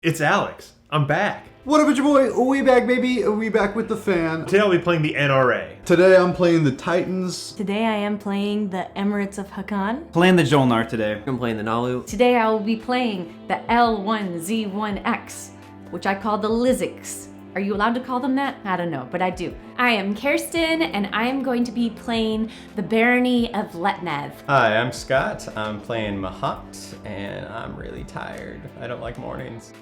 It's Alex. I'm back. What up, it's your boy? We back, baby. We back with the fan. Today I'll be playing the NRA. Today I'm playing the Titans. Today I am playing the Emirates of Hacan. Playing the Jol-Nar today. I'm playing the Naalu. Today I will be playing the L1Z1X, which I call the Lizics. Are you allowed to call them that? I don't know, but I do. I am Kerstin, and I am going to be playing the Barony of Letnev. Hi, I'm Scott. I'm playing Mahact, and I'm really tired. I don't like mornings.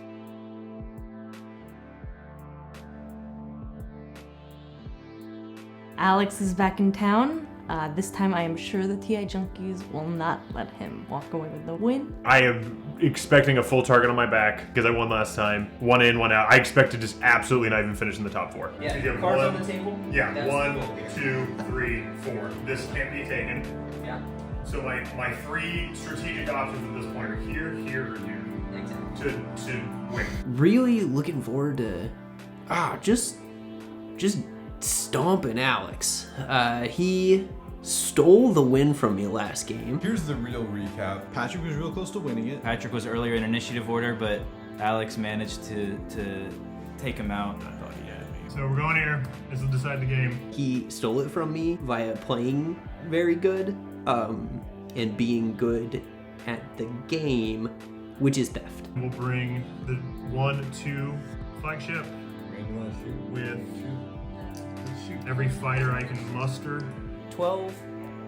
Alex is back in town. This time I am sure the TI Junkies will not let him walk away with the win. I am expecting a full target on my back because I won last time. One in, one out. I expect to just absolutely not even finish in the top four. Yeah, You have cards one- on the table. Yeah, That's one, the goal here. 2, 3, 4. This can't be taken. Yeah, So my three strategic options at this point are here, here, or here exactly. to win. Really looking forward to just stomping Alex. He stole the win from me last game. Here's the real recap. Patrick was real close to winning it. Patrick was earlier in initiative order, but Alex managed to take him out. I thought he had me. So we're going here. This will decide the game. He stole it from me via playing very good and being good at the game, which is theft. We'll bring the 1-2 flagship with every fighter I can muster. 12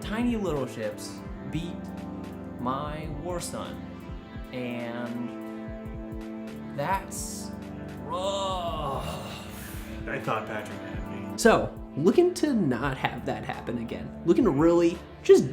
tiny little ships beat my war son, and that's rough. I thought Patrick had me. So, looking to not have that happen again. Looking to really just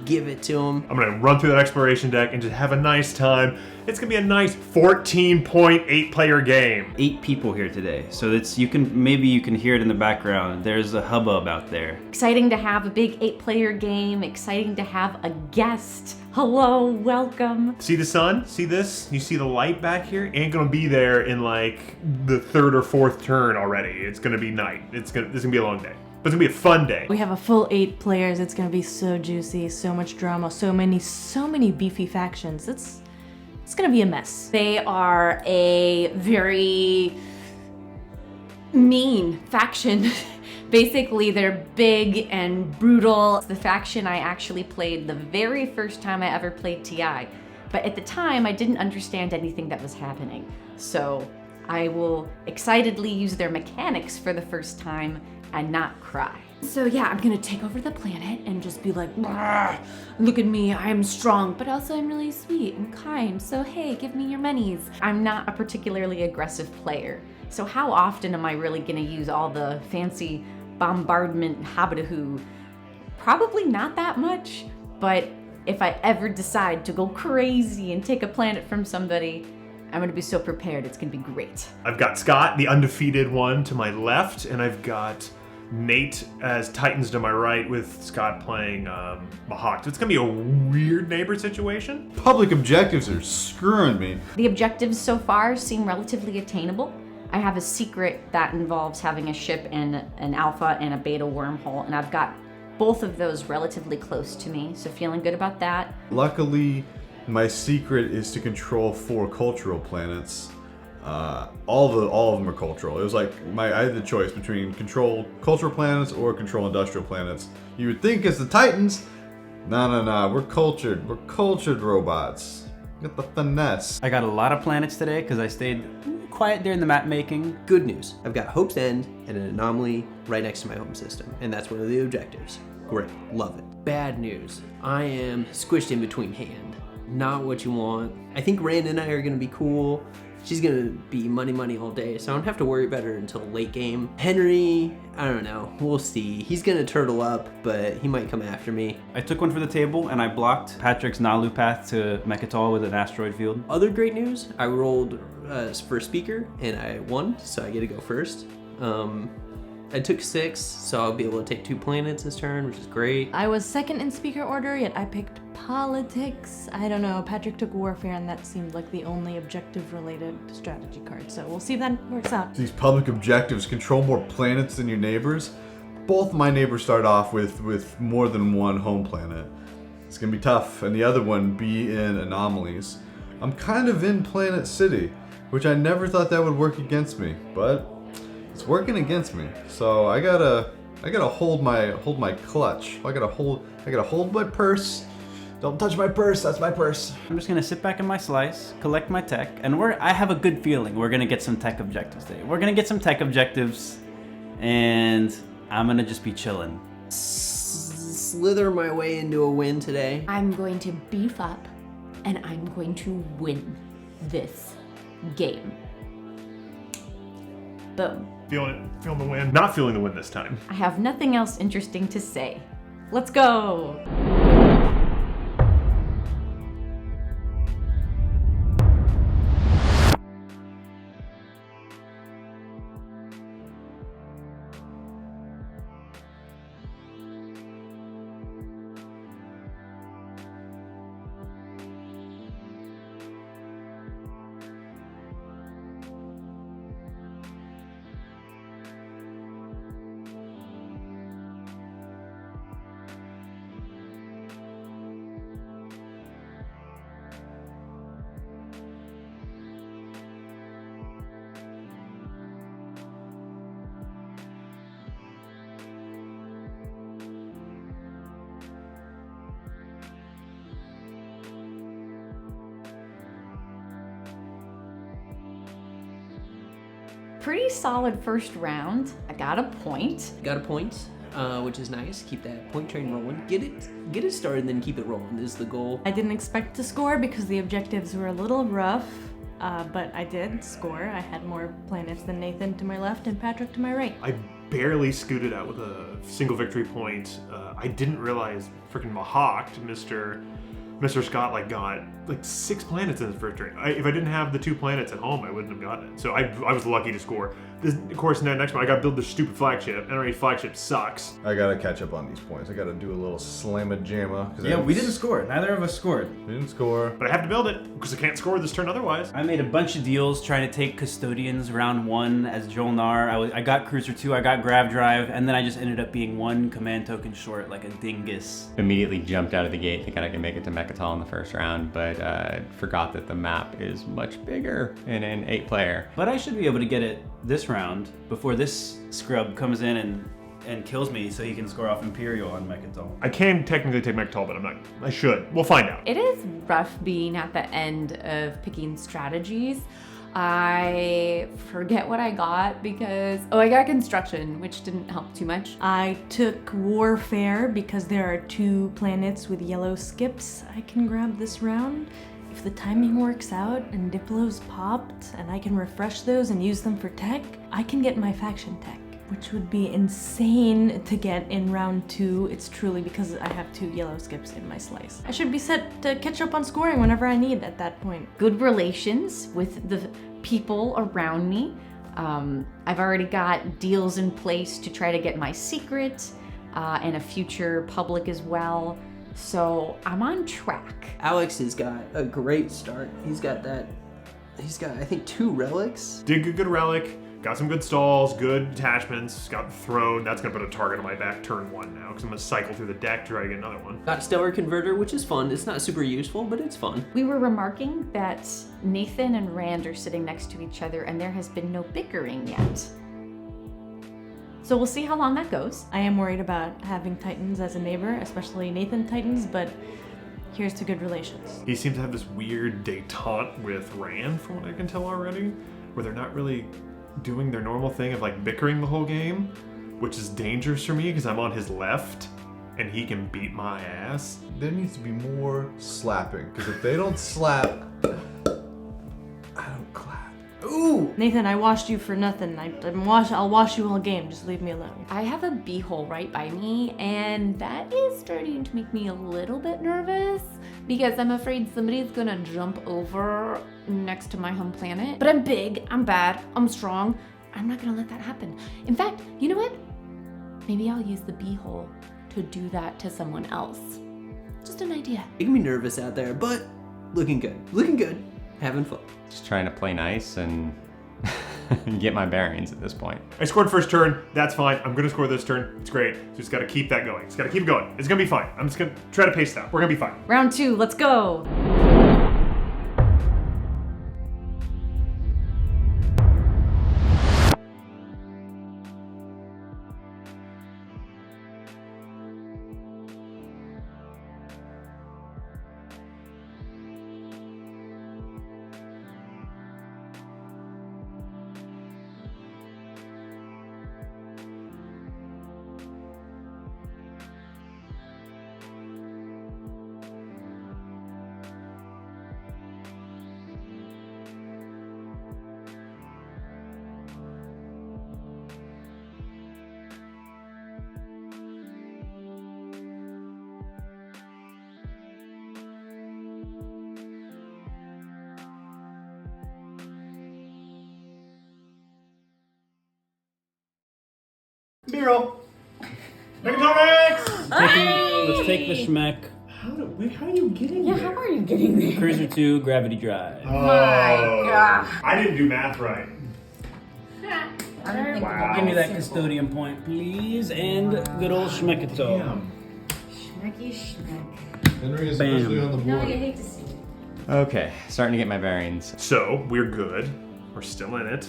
give it to him. I'm gonna run through that exploration deck and just have a nice time. It's gonna be a nice 14.8 player game. 8 people here today, so that's maybe you can hear it in the background. There's a hubbub out there. Exciting to have a big 8-player game. Exciting to have a guest. Hello, welcome. See the sun? See this? You see the light back here? Ain't gonna be there in like the 3rd or 4th turn already. It's gonna be night. This is gonna be a long day. But it's gonna be a fun day. We have a full 8 players. It's gonna be so juicy, so much drama, so many beefy factions. It's gonna be a mess. They are a very mean faction. Basically, they're big and brutal. It's the faction I actually played the very first time I ever played TI. But at the time, I didn't understand anything that was happening. So I will excitedly use their mechanics for the first time and not cry. So yeah, I'm gonna take over the planet and just be like, "Brr, look at me, I am strong, but also I'm really sweet and kind, so hey, give me your monies." I'm not a particularly aggressive player, so how often am I really gonna use all the fancy bombardment habitahoo? Probably not that much, but if I ever decide to go crazy and take a planet from somebody, I'm gonna be so prepared, it's gonna be great. I've got Scott, the undefeated one, to my left, and I've got Nate as Titans to my right with Scott playing Mahact. It's gonna be a weird neighbor situation. Public objectives are screwing me. The objectives so far seem relatively attainable. I have a secret that involves having a ship and an alpha and a beta wormhole, and I've got both of those relatively close to me, so feeling good about that. Luckily, my secret is to control 4 cultural planets. All of them are cultural. It was like I had the choice between control cultural planets or control industrial planets. You would think it's the Titans. No. We're cultured robots. Get the finesse. I got a lot of planets today because I stayed quiet during the map making. Good news, I've got Hope's End and an anomaly right next to my home system, and that's one of the objectives. Great, love it. Bad news, I am squished in between hand. Not what you want. I think Rand and I are gonna be cool. She's gonna be money all day, so I don't have to worry about her until late game. Henry, I don't know, we'll see. He's gonna turtle up, but he might come after me. I took one for the table and I blocked Patrick's Naalu path to Mechatol with an asteroid field. Other great news, I rolled for speaker and I won, so I get to go first. I took 6, so I'll be able to take 2 planets this turn, which is great. I was second in speaker order, yet I picked politics. I don't know, Patrick took warfare and that seemed like the only objective-related strategy card, so we'll see if that works out. These public objectives control more planets than your neighbors. Both my neighbors start off with more than 1 home planet. It's gonna be tough, and the other one be in anomalies. I'm kind of in Planet City, which I never thought that would work against me, but it's working against me. So I gotta hold my clutch. I gotta hold my purse. Don't touch my purse. That's my purse. I'm just gonna sit back in my slice, collect my tech, and I have a good feeling we're gonna get some tech objectives today. We're gonna get some tech objectives, and I'm gonna just be chilling. Slither my way into a win today. I'm going to beef up and I'm going to win this game. Boom. Feeling the win. Not feeling the win this time. I have nothing else interesting to say. Let's go! Pretty solid first round. I got a point. Got a point, which is nice. Keep that point train rolling. Get it started, and then keep it rolling is the goal. I didn't expect to score because the objectives were a little rough, but I did score. I had more planets than Nathan to my left and Patrick to my right. I barely scooted out with a single victory point. I didn't realize freaking Mahact, Mr. Scott, got 6 planets in his victory. If I didn't have the 2 planets at home, I wouldn't have gotten it. So I was lucky to score. Of course, next one, I got to build this stupid flagship. NRA flagship sucks. I gotta catch up on these points. I gotta do a little slamma-jamma. Yeah, we didn't score. Neither of us scored. We didn't score. But I have to build it, because I can't score this turn otherwise. I made a bunch of deals trying to take Custodians round 1 as Jol-Nar. I got Cruiser 2, I got Grav Drive, and then I just ended up being 1 command token short like a dingus. Immediately jumped out of the gate thinking I could make it to Mechatol in the first round, but forgot that the map is much bigger in an 8-player. But I should be able to get it this round before this scrub comes in and kills me so he can score off Imperial on Mechatol. I can technically take Mechatol, but I'm not. I should. We'll find out. It is rough being at the end of picking strategies. I forget what I got because, I got construction, which didn't help too much. I took warfare because there are 2 planets with yellow skips I can grab this round. If the timing works out and Diplo's popped and I can refresh those and use them for tech, I can get my faction tech, which would be insane to get in round 2. It's truly because I have 2 yellow skips in my slice. I should be set to catch up on scoring whenever I need at that point. Good relations with the people around me. I've already got deals in place to try to get my secret and a future public as well. So I'm on track. Alex has got a great start. He's got, I think, 2 relics. Did good relic. Got some good stalls, good attachments, got throne. That's gonna put a target on my back turn 1 now, because I'm gonna cycle through the deck to try to get another one. Got Stellar Converter, which is fun. It's not super useful, but it's fun. We were remarking that Nathan and Rand are sitting next to each other and there has been no bickering yet. So we'll see how long that goes. I am worried about having Titans as a neighbor, especially Nathan Titans, but here's to good relations. He seems to have this weird detente with Rand, from what I can tell already, where they're not really doing their normal thing of bickering the whole game, which is dangerous for me because I'm on his left and he can beat my ass. There needs to be more slapping, because if they don't slap, I don't clap. Ooh! Nathan, I washed you for nothing. I'll wash you all game. Just leave me alone. I have a beehole right by me, and that is starting to make me a little bit nervous because I'm afraid somebody's gonna jump over next to my home planet. But I'm big, I'm bad, I'm strong. I'm not gonna let that happen. In fact, you know what? Maybe I'll use the beehole to do that to someone else. Just an idea. Making me nervous out there, but looking good. Looking good. Having fun. Just trying to play nice and get my bearings at this point. I scored first turn, that's fine. I'm gonna score this turn, it's great. Just gotta keep that going. Just gotta keep going. It's gonna be fine. I'm just gonna try to pace that. We're gonna be fine. Round 2, let's go. B-roll. Let's take the schmeck. How are you getting Yeah, there? how are you getting there? Cruiser 2, gravity drive. Oh, My God. I didn't do math right. I don't think Wow. Give me that custodian point, please, and good old schmeckato. Schmecky schmeck. Henry is Bam. officially on the No, board. you hate to see it. Okay, starting to get my bearings. So we're good. We're still in it.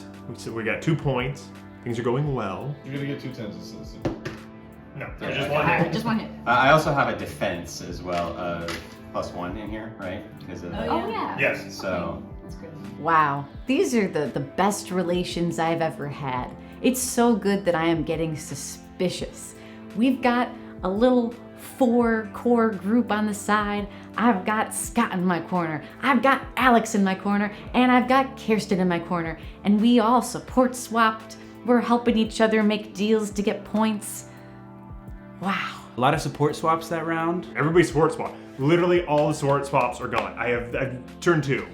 We got 2 points. Things are going well. You're gonna get 2 tens of citizen. No, Yeah, just okay. one. Alright, just one hit. I also have a defense as well of +1 in here, right? Because of Oh, yeah. Yes. So That's good. Wow, these are the best relations I've ever had. It's so good that I am getting suspicious. We've got a little 4-core group on the side. I've got Scott in my corner. I've got Alex in my corner. And I've got Kerstin in my corner. And we all support swapped. We're helping each other make deals to get points. Wow. A lot of support swaps that round. Everybody support swap. Literally all the support swaps are gone. I've turned 2.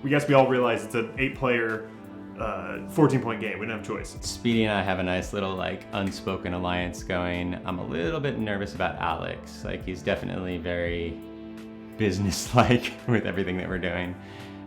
We guess we all realize it's an 8-player, 14-point game. We don't have a choice. Speedy and I have a nice little unspoken alliance going. I'm a little bit nervous about Alex. He's definitely very business-like with everything that we're doing.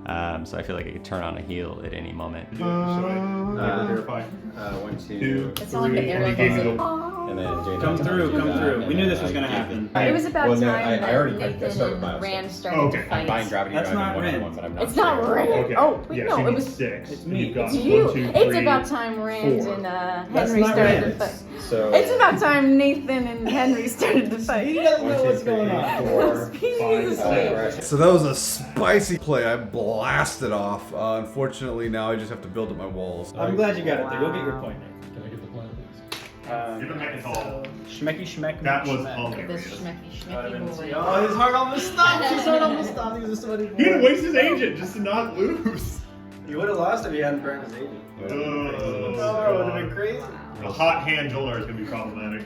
So I feel like it could turn on a heel at any moment. Verify. 1, 2, It's all like the 3. arrow You gave me goes the- like, And then Jane Come through. We knew this was gonna happen. It was about time I that already Nathan started and my Rand stuff. started Okay. to fight. Buying gravity That's drive not and Rand. one, but I'm not It's not sure. Rand. Okay. Oh, wait, yeah, no, so you it need was 6. It's and me. you've got it's you. 1, 2, 3, It's about time Rand 4. and That's Henry not started Rand. to fight. So It's about time Nathan and Henry started to fight. He doesn't know what's going on. 4, Speedy 5, is asleep. So that was a spicy play. I blasted off. Unfortunately, now I just have to build up my walls. I'm glad you got it there. You'll get your point. Can I get the plan, please? Give him a call. Schmecky schmeck. That was This hilarious. schmecky boy. Oh, his heart almost stopped. His heart almost stopped. He was a sweaty He had to boy. waste his agent just to not lose. He would have lost if he hadn't burned his agent. Oh, Oh, it would have been crazy. A hot hand Jol-Nar is going to be problematic.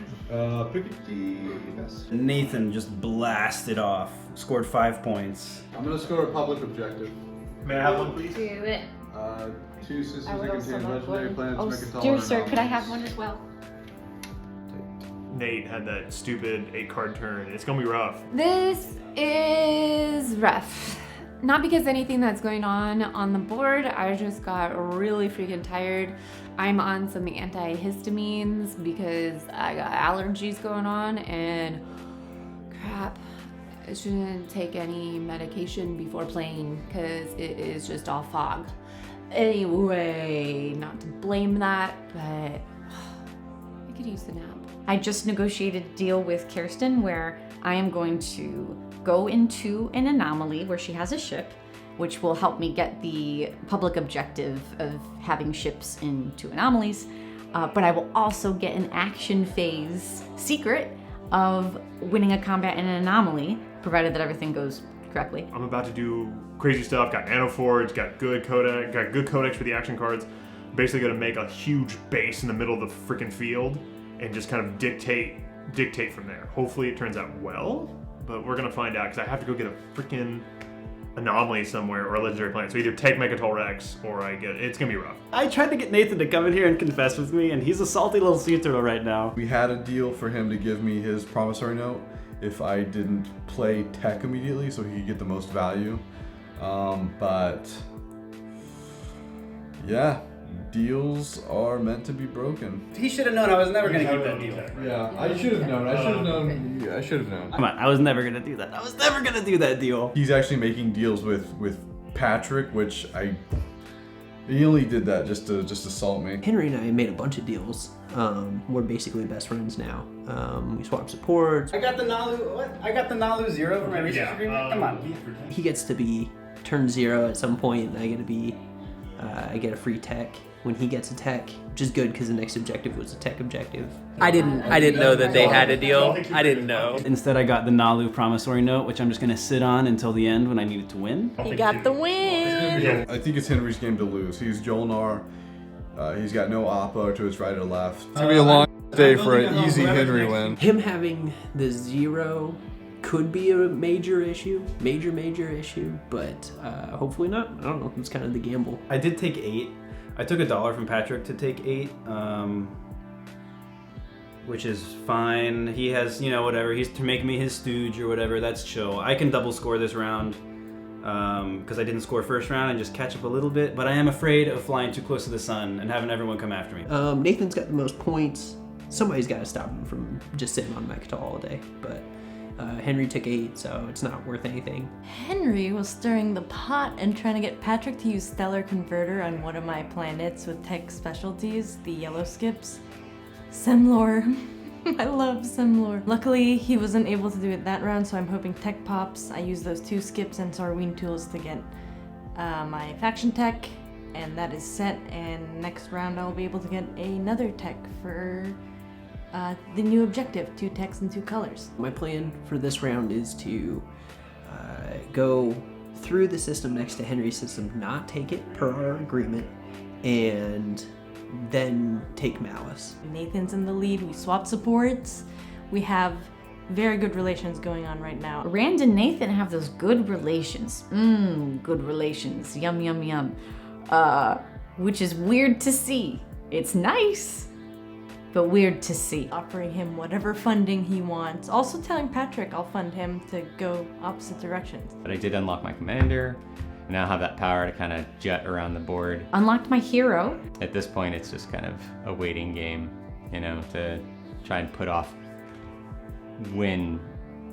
Pickety, yes. Nathan just blasted off. Scored 5 points. I'm gonna score a public objective. May I have one, please? Do it. 2 systems I would that also contain love legendary one. planets, Oh, Mechatol, dear and sir, could I have anomalies. one as well? Nate had that stupid 8-card turn. It's going to be rough. This is rough. Not because anything that's going on the board. I just got really freaking tired. I'm on some antihistamines because I got allergies going on and crap. I shouldn't take any medication before playing because it is just all fog. Anyway, not to blame that, but I could use the nap. I just negotiated a deal with Kerstin where I am going to go into an anomaly where she has a ship, which will help me get the public objective of having ships into anomalies. But I will also get an action phase secret of winning a combat in an anomaly, provided that everything goes correctly. I'm about to do crazy stuff. Got nanoforge, got good codex for the action cards. Basically going to make a huge base in the middle of the freaking field and just kind of dictate from there. Hopefully it turns out well, but we're going to find out because I have to go get a freaking anomaly somewhere or a legendary planet. So either take Mechatol Rex or it's going to be rough. I tried to get Nathan to come in here and confess with me, and he's a salty little sea turtle right now. We had a deal for him to give me his promissory note if I didn't play tech immediately so he could get the most value. But yeah, deals are meant to be broken. He should have known I was never going to keep that deal. Yeah, I should have known. Yeah, I should have known. Come on, I was never going to do that. I was never going to do that deal. He's actually making deals with Patrick, which he only did that just to assault me. Henry and I made a bunch of deals. We're basically best friends now. We swapped supports. I got the Naalu. What? I got the Naalu 0 for my research agreement. Come on. He gets to be turn 0 at some point, and I get to be. I get a free tech when he gets a tech, which is good because the next objective was a tech objective. I didn't know that they had a deal. I didn't know. Instead, I got the Naalu promissory note, which I'm just going to sit on until the end when I need it to win. He got the win. I think it's Henry's game to lose. He's Jol-Nar. He's got no Appa to his right or left. It's gonna be a long day for an easy Henry win. Him having the 0 could be a major issue, major issue, but hopefully not. I don't know. It's kind of the gamble. I did take 8. I took $1 from Patrick to take 8. which is fine. He has, whatever. He's to make me his stooge or whatever. That's chill. I can double score this round because I didn't score first round and just catch up a little bit. But I am afraid of flying too close to the sun and having everyone come after me. Nathan's got the most points. Somebody's got to stop him from just sitting on Mechatol all day. But Henry took 8, so it's not worth anything. Henry was stirring the pot and trying to get Patrick to use Stellar Converter on one of my planets with tech specialties, the yellow skips. Semlor. I love Semlor. Luckily, he wasn't able to do it that round, so I'm hoping tech pops. I use those 2 skips and Sarween tools to get my faction tech, and that is set, and next round I'll be able to get another tech for the new objective, 2 techs and 2 colors. My plan for this round is to go through the system next to Henry's system, not take it per our agreement, and then take Malice. Nathan's in the lead, we swap supports, we have very good relations going on right now. Rand and Nathan have those good relations. Good relations. Yum, yum, yum. Which is weird to see. It's nice, but weird to see. Offering him whatever funding he wants. Also telling Patrick I'll fund him to go opposite directions. But I did unlock my commander. I now have that power to kind of jet around the board. Unlocked my hero. At this point, it's just kind of a waiting game, to try and put off when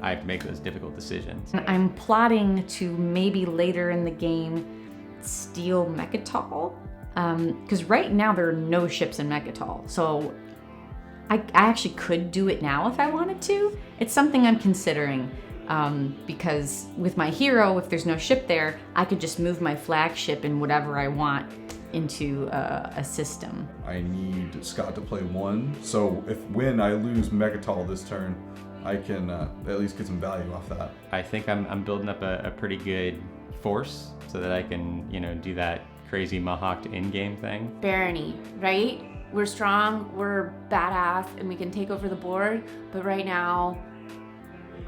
I have to make those difficult decisions. I'm plotting to maybe later in the game steal Mechatol. Because right now there are no ships in Mechatol. So I actually could do it now if I wanted to. It's something I'm considering. Because with my hero, if there's no ship there, I could just move my flagship and whatever I want into a system. I need Scott to play 1, so when I lose Mechatol this turn, I can at least get some value off that. I think I'm building up a pretty good force so that I can, do that crazy Mahact in-game thing. Barony, right? We're strong, we're badass, and we can take over the board, but right now,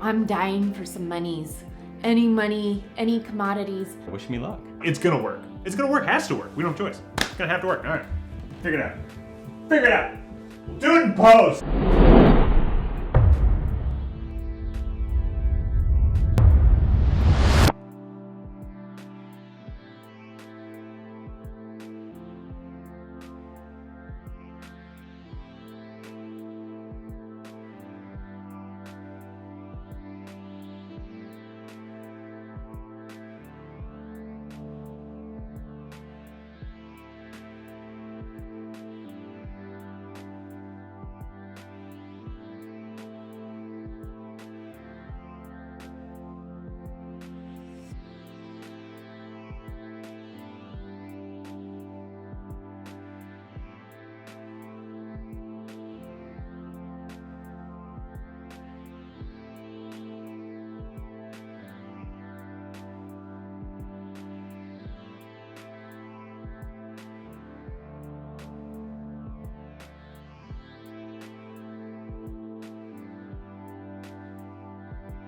I'm dying for some monies. Any money, any commodities. Wish me luck. It's gonna work. It's gonna work. Has to work. We don't have a choice. It's gonna have to work. All right. Figure it out. Figure it out. Do it in post.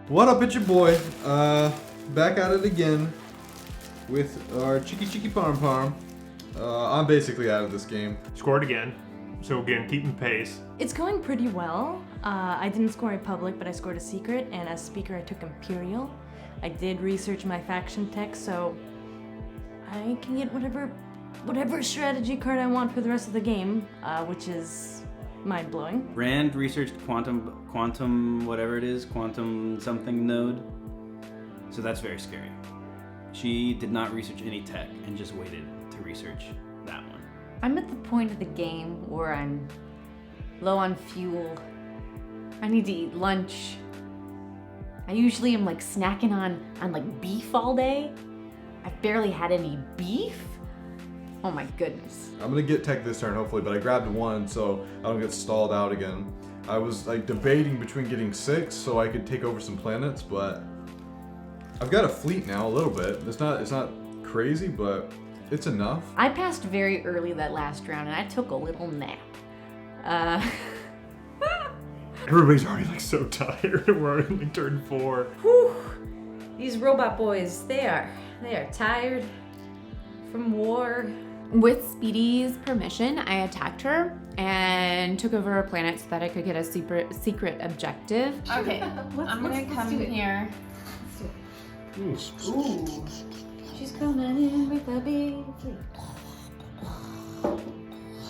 What up, it's your boy. Back at it again with our cheeky parm parm. I'm basically out of this game. Scored again. So again, keeping pace. It's going pretty well. I didn't score a public, but I scored a secret, and as speaker I took Imperial. I did research my faction tech, so I can get whatever strategy card I want for the rest of the game, which is mind-blowing. Rand researched quantum whatever it is, quantum something node. So that's very scary. She did not research any tech and just waited to research that one. I'm at the point of the game where I'm low on fuel. I need to eat lunch. I usually am like snacking on like beef all day. I've barely had any beef. Oh my goodness. I'm gonna get tech this turn, hopefully, but I grabbed 1 so I don't get stalled out again. I was like debating between getting 6 so I could take over some planets, but I've got a fleet now a little bit. It's not crazy, but it's enough. I passed very early that last round and I took a little nap. Everybody's already like so tired. We're already like turn 4. Whew. These robot boys, they are tired from war. With Speedy's permission, I attacked her and took over her planet so that I could get a secret objective. Okay, I'm gonna come here. Ooh. She's coming in with a big fleet.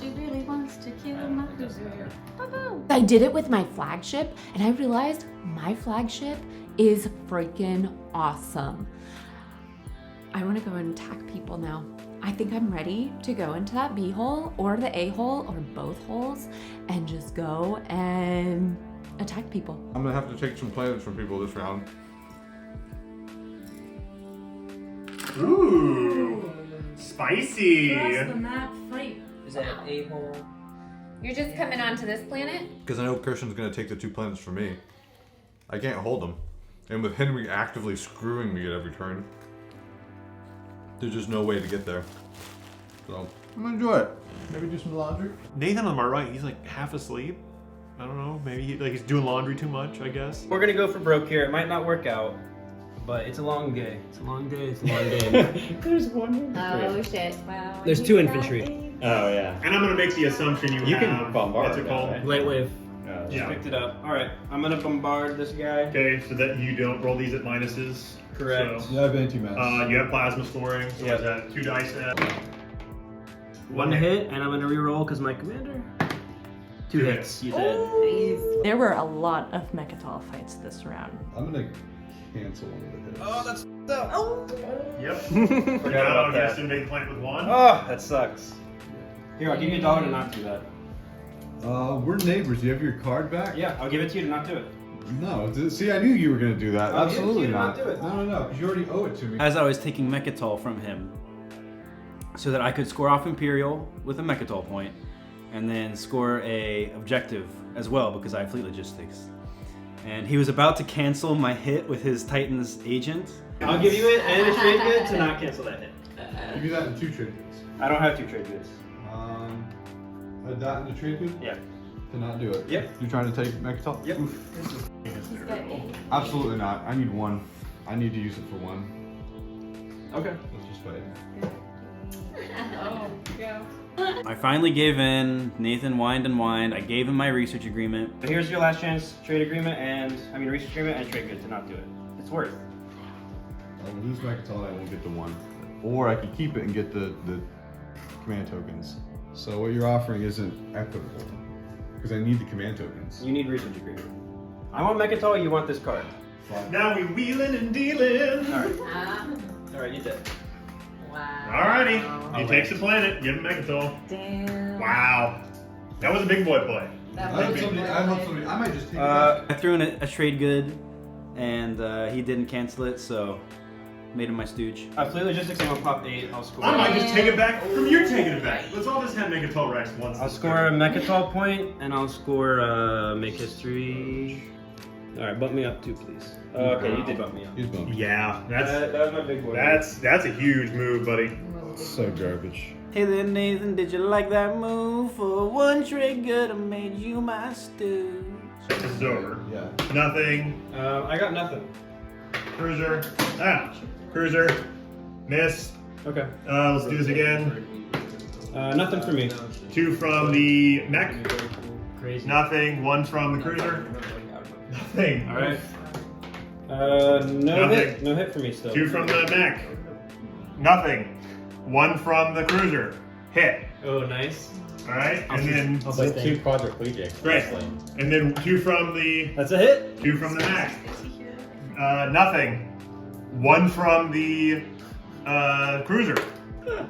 She really wants to kill my cruiser. I did it with my flagship, and I realized my flagship is freaking awesome. I want to go and attack people now. I think I'm ready to go into that B hole or the A hole or both holes and just go and attack people. I'm gonna have to take some planets from people this round. Ooh, spicy. Across the map fight. Is that a hole? You're just coming onto this planet? Because I know Kerstin's gonna take the 2 planets from me. I can't hold them. And with Henry actively screwing me at every turn, there's just no way to get there. So, I'm gonna enjoy it. Maybe do some laundry. Nathan on my right, he's like half asleep. I don't know, maybe he's doing laundry too much, I guess. We're gonna go for broke here. It might not work out, but it's a long day. It's a long day. It's a long game. There's one. Oh shit. Wow. There's 2 infantry. Oh yeah. And I'm gonna make the assumption you can have. bombard What's it that, called? right? Light wave. Oh, Yeah. Picked it up. All right, I'm gonna bombard this guy. Okay, so that you don't roll these at minuses. Correct. So, Yeah, I have anti-mass. you have plasma scoring. So Yep. is that 2 dice at? 1 hit, and I'm gonna reroll because my commander. 2 hits. You dead. There were a lot of Mechatol fights this round. I'm gonna cancel one of the hits. Oh, that's Yep. Forgot about that. Just invade the planet with 1. Oh, that sucks. Here, I'll give you $1 to not do that. We're neighbors. Do you have your card back? Yeah, I'll give it to you to not do it. No. See, I knew you were gonna do that. I'll give it to Absolutely you, not. not do it. No, because you already owe it to me. As I was taking Mechatol from him, so that I could score off Imperial with a Mechatol point, and then score a objective as well because I have fleet logistics. And he was about to cancel my hit with his Titan's agent. I'll give you it and a trade good to not cancel that hit. You do that in 2 trade goods. I don't have 2 trade goods. Add that into trade good? Yeah. To not do it. Yep. You're trying to take Mechatol? Yep. Absolutely not. I need 1. I need to use it for 1. Okay. Let's just fight. I finally gave in. Nathan whined and whined. I gave him my research agreement. But here's your last chance trade agreement research agreement and trade good to not do it. It's worth. I'll lose Mechatol and I won't get the 1. Or I can keep it and get the command tokens. So what you're offering isn't equitable. Because I need the command tokens. You need research agreement. I want Mechatol, you want this card. Now we wheeling and dealing. Alright, you did. Alrighty. He takes the planet. Give him Mechatol. Damn. Wow. That was a big boy play. I hope somebody, I might just take it I threw in a trade good, and he didn't cancel it, so made him my stooge. Fleet logistics, I'm gonna pop 8. I'll score. I might just take it back from you taking it back. Let's all just have Mechatol Rex once. I'll score a Mechatol point, and I'll score make history. All right, bump me up 2, please. Okay, you did bump me up. He's bumped. Yeah, That was my big boy. that's a huge move, buddy. So garbage. Hey there, Nathan. Did you like that move? For 1 trade good, I made you my stooge. This is over. Yeah. Nothing. I got nothing. Cruiser. Cruiser. Miss. Okay. Let's do this again. Nothing for me. 2 from the mech. Crazy. Nothing. 1 from the cruiser. Nothing. All right. No Nothing. hit. No hit for me still. 2 from the mech. Nothing. 1 from the cruiser. Hit. Oh, nice. All right, and then It's like 2 quadriplegics. great. And then 2 from the That's a hit. 2 from the mech. Nothing. 1 from the cruiser.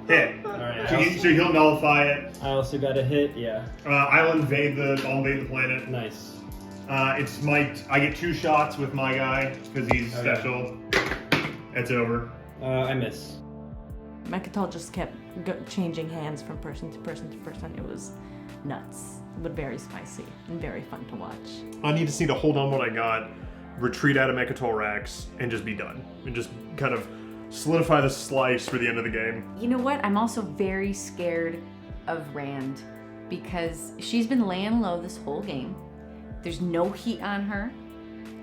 Hit. All right. So he'll nullify it. I also got a hit. Yeah. I'll invade the planet. Nice. I get 2 shots with my guy because he's special. It's over. I miss. Mechatol just kept changing hands from person to person to person. It was nuts, but very spicy and very fun to watch. I need to hold on what I got, retreat out of Mechatol Rex, and just be done. And just kind of solidify the slice for the end of the game. You know what? I'm also very scared of Rand because she's been laying low this whole game. There's no heat on her,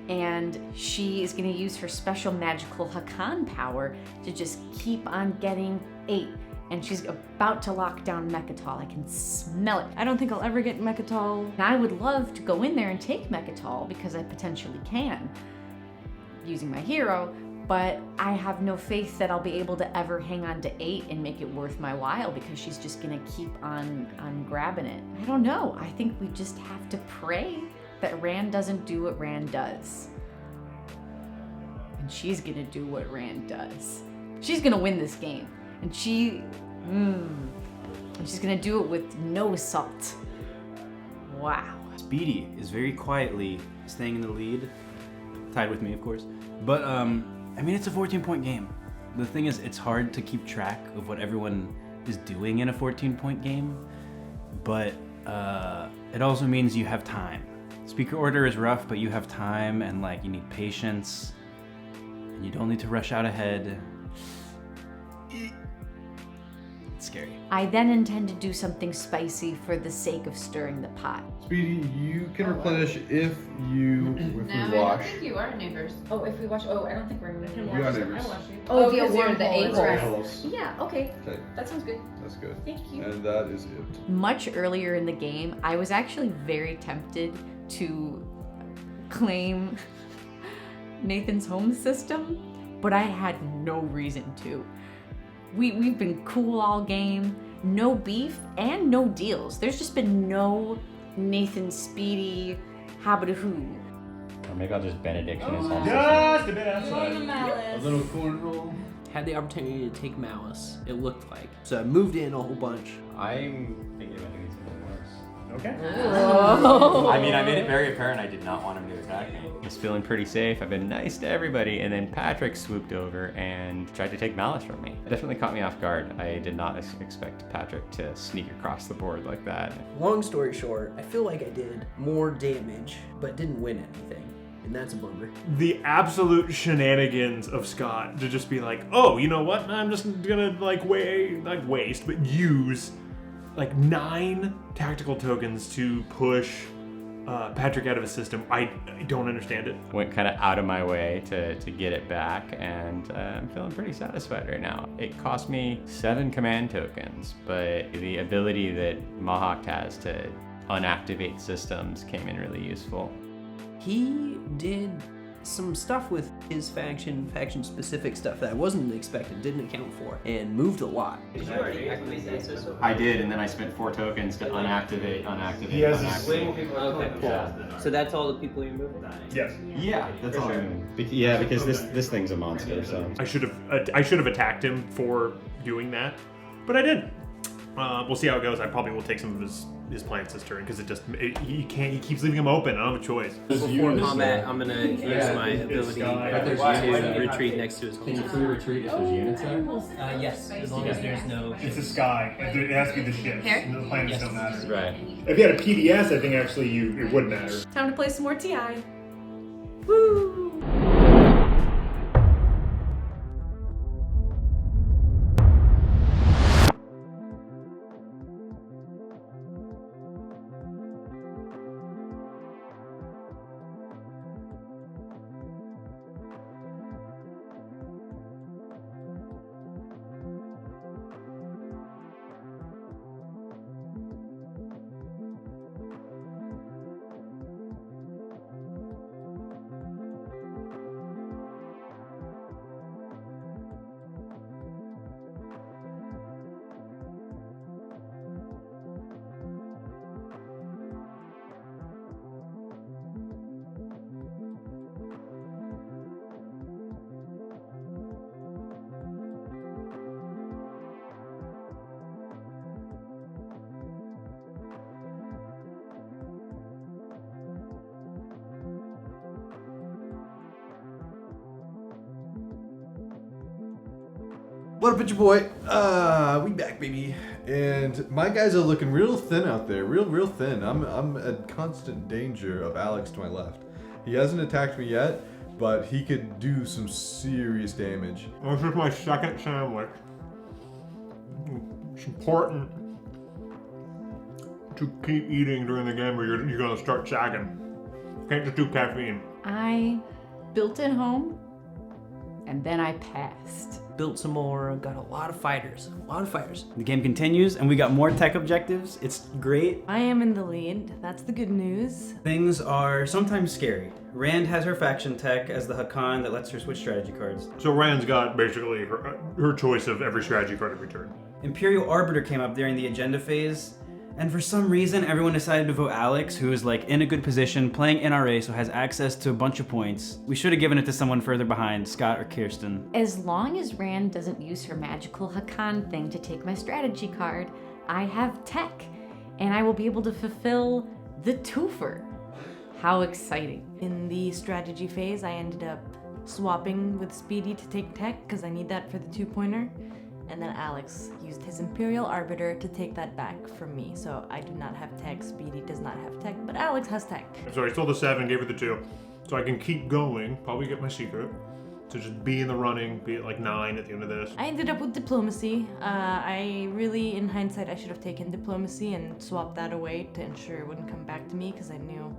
and she is going to use her special magical Hacan power to just keep on getting 8 and she's about to lock down Mechatol. I can smell it. I don't think I'll ever get Mechatol. And I would love to go in there and take Mechatol because I potentially can, using my hero, but I have no faith that I'll be able to ever hang on to 8 and make it worth my while because she's just gonna keep on grabbing it. I don't know. I think we just have to pray that Rand doesn't do what Rand does. And she's gonna do what Rand does. She's gonna win this game. And she's gonna do it with no salt. Wow. Speedy is very quietly staying in the lead, tied with me, of course. But I mean, it's a 14-point game. The thing is, it's hard to keep track of what everyone is doing in a 14-point game, but it also means you have time. Speaker order is rough, but you have time, and like you need patience, and you don't need to rush out ahead. It's scary. I then intend to do something spicy for the sake of stirring the pot. Speedy, you can replenish if we wash. you are neighbors. Oh, if we watch, I don't think we're moving. We are neighbors. Oh, the because you're the wormhole. eighth Right. Holes. Yeah, okay. Okay, That sounds good. that's good. Thank you. And that is it. Much earlier in the game, I was actually very tempted to claim Nathan's home system, but I had no reason to. We've been cool all game, no beef and no deals. There's just been no Nathan Speedy habitahoo. Or maybe I'll just benediction his home Just a bit outside. A little cornhole. Had the opportunity to take Malice, it looked like. So I moved in a whole bunch. I'm thinking about doing something worse. Okay. I mean, I made it very apparent I did not want him to attack me. I was feeling pretty safe. I've been nice to everybody, and then Patrick swooped over and tried to take Malice from me. It definitely caught me off guard. I did not expect Patrick to sneak across the board like that. Long story short, I feel like I did more damage, but didn't win anything. And that's a bummer. The absolute shenanigans of Scott to just be like, oh, you know what? I'm just gonna waste, but use like 9 tactical tokens to push Patrick out of his system. I don't understand it. Went kind of out of my way to get it back, and I'm feeling pretty satisfied right now. It cost me 7 command tokens, but the ability that Mahact has to unactivate systems came in really useful. He did some stuff with his faction-specific stuff that I wasn't expecting, didn't account for, and moved a lot. Did you already activate that system? I did, and then I spent 4 tokens to unactivate. He has Way more people. Okay, cool. Yeah. So that's all the people you're moving? Yes. Yeah, that's all I'm doing. Yeah, because this thing's a monster, so. I should have attacked him for doing that, but I didn't. We'll see how it goes. I probably will take some of his plants this turn because he keeps leaving them open. I don't have a choice. Before combat, I'm gonna use my ability to retreat next to his home. Can you free retreat if there's units there? Yes, as long as there's no. It's the sky. It has to be the ships. Here? The planets don't matter. Right. If you had a PDS, I think actually it would matter. Time to play some more TI. Woo! What up, it's your boy? We back, baby. And my guys are looking real thin out there, real thin. I'm at constant danger of Alex to my left. He hasn't attacked me yet, but he could do some serious damage. This is my second sandwich. It's important to keep eating during the game or you're gonna start sagging. Can't just do caffeine. I built it home and then I passed. Built some more, got a lot of fighters. The game continues, and we got more tech objectives. It's great. I am in the lead. That's the good news. Things are sometimes scary. Rand has her faction tech as the Hacan that lets her switch strategy cards. So Rand's got basically her choice of every strategy card every turn. Imperial Arbiter came up during the agenda phase, and for some reason everyone decided to vote Alex, who is like in a good position, playing NRA, so has access to a bunch of points. We should have given it to someone further behind, Scott or Kerstin. As long as Rand doesn't use her magical Hacan thing to take my strategy card, I have tech, and I will be able to fulfill the twofer. How exciting. In the strategy phase, I ended up swapping with Speedy to take tech because I need that for the 2-pointer. And then Alex used his Imperial Arbiter to take that back from me. So I do not have tech, Speedy does not have tech, but Alex has tech. So I stole the 7, gave her the 2. So I can keep going, probably get my secret. To just be in the running, be at like 9 at the end of this. I ended up with Diplomacy. I really, in hindsight, I should have taken Diplomacy and swapped that away to ensure it wouldn't come back to me because I knew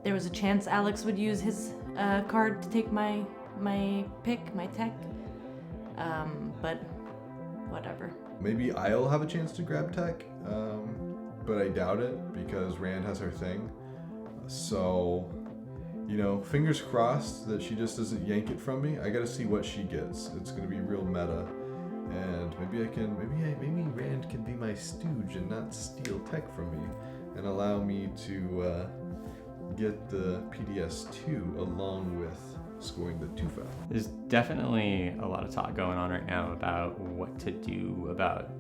there was a chance Alex would use his card to take my pick, my tech. But whatever. Maybe I'll have a chance to grab tech, but I doubt it because Rand has her thing. So, you know, fingers crossed that she just doesn't yank it from me. I gotta see what she gets. It's gonna be real meta, and maybe Rand can be my stooge and not steal tech from me, and allow me to get the PDS2 along with scoring the 2-5. There's definitely a lot of talk going on right now about what to do about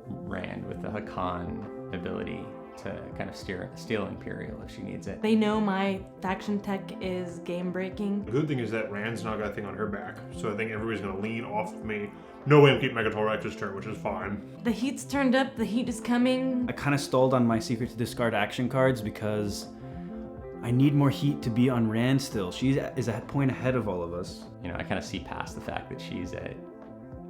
Rand with the Hacan ability to kind of steal Imperial if she needs it. They know my faction tech is game breaking. The good thing is that Rand's not got a thing on her back, so I think everybody's gonna lean off of me. No way I'm keeping Megator this turn, which is fine. The heat's turned up, the heat is coming. I kind of stalled on my secret to discard action cards because I need more heat to be on Rand still. She is a point ahead of all of us. You know, I kind of see past the fact that she's at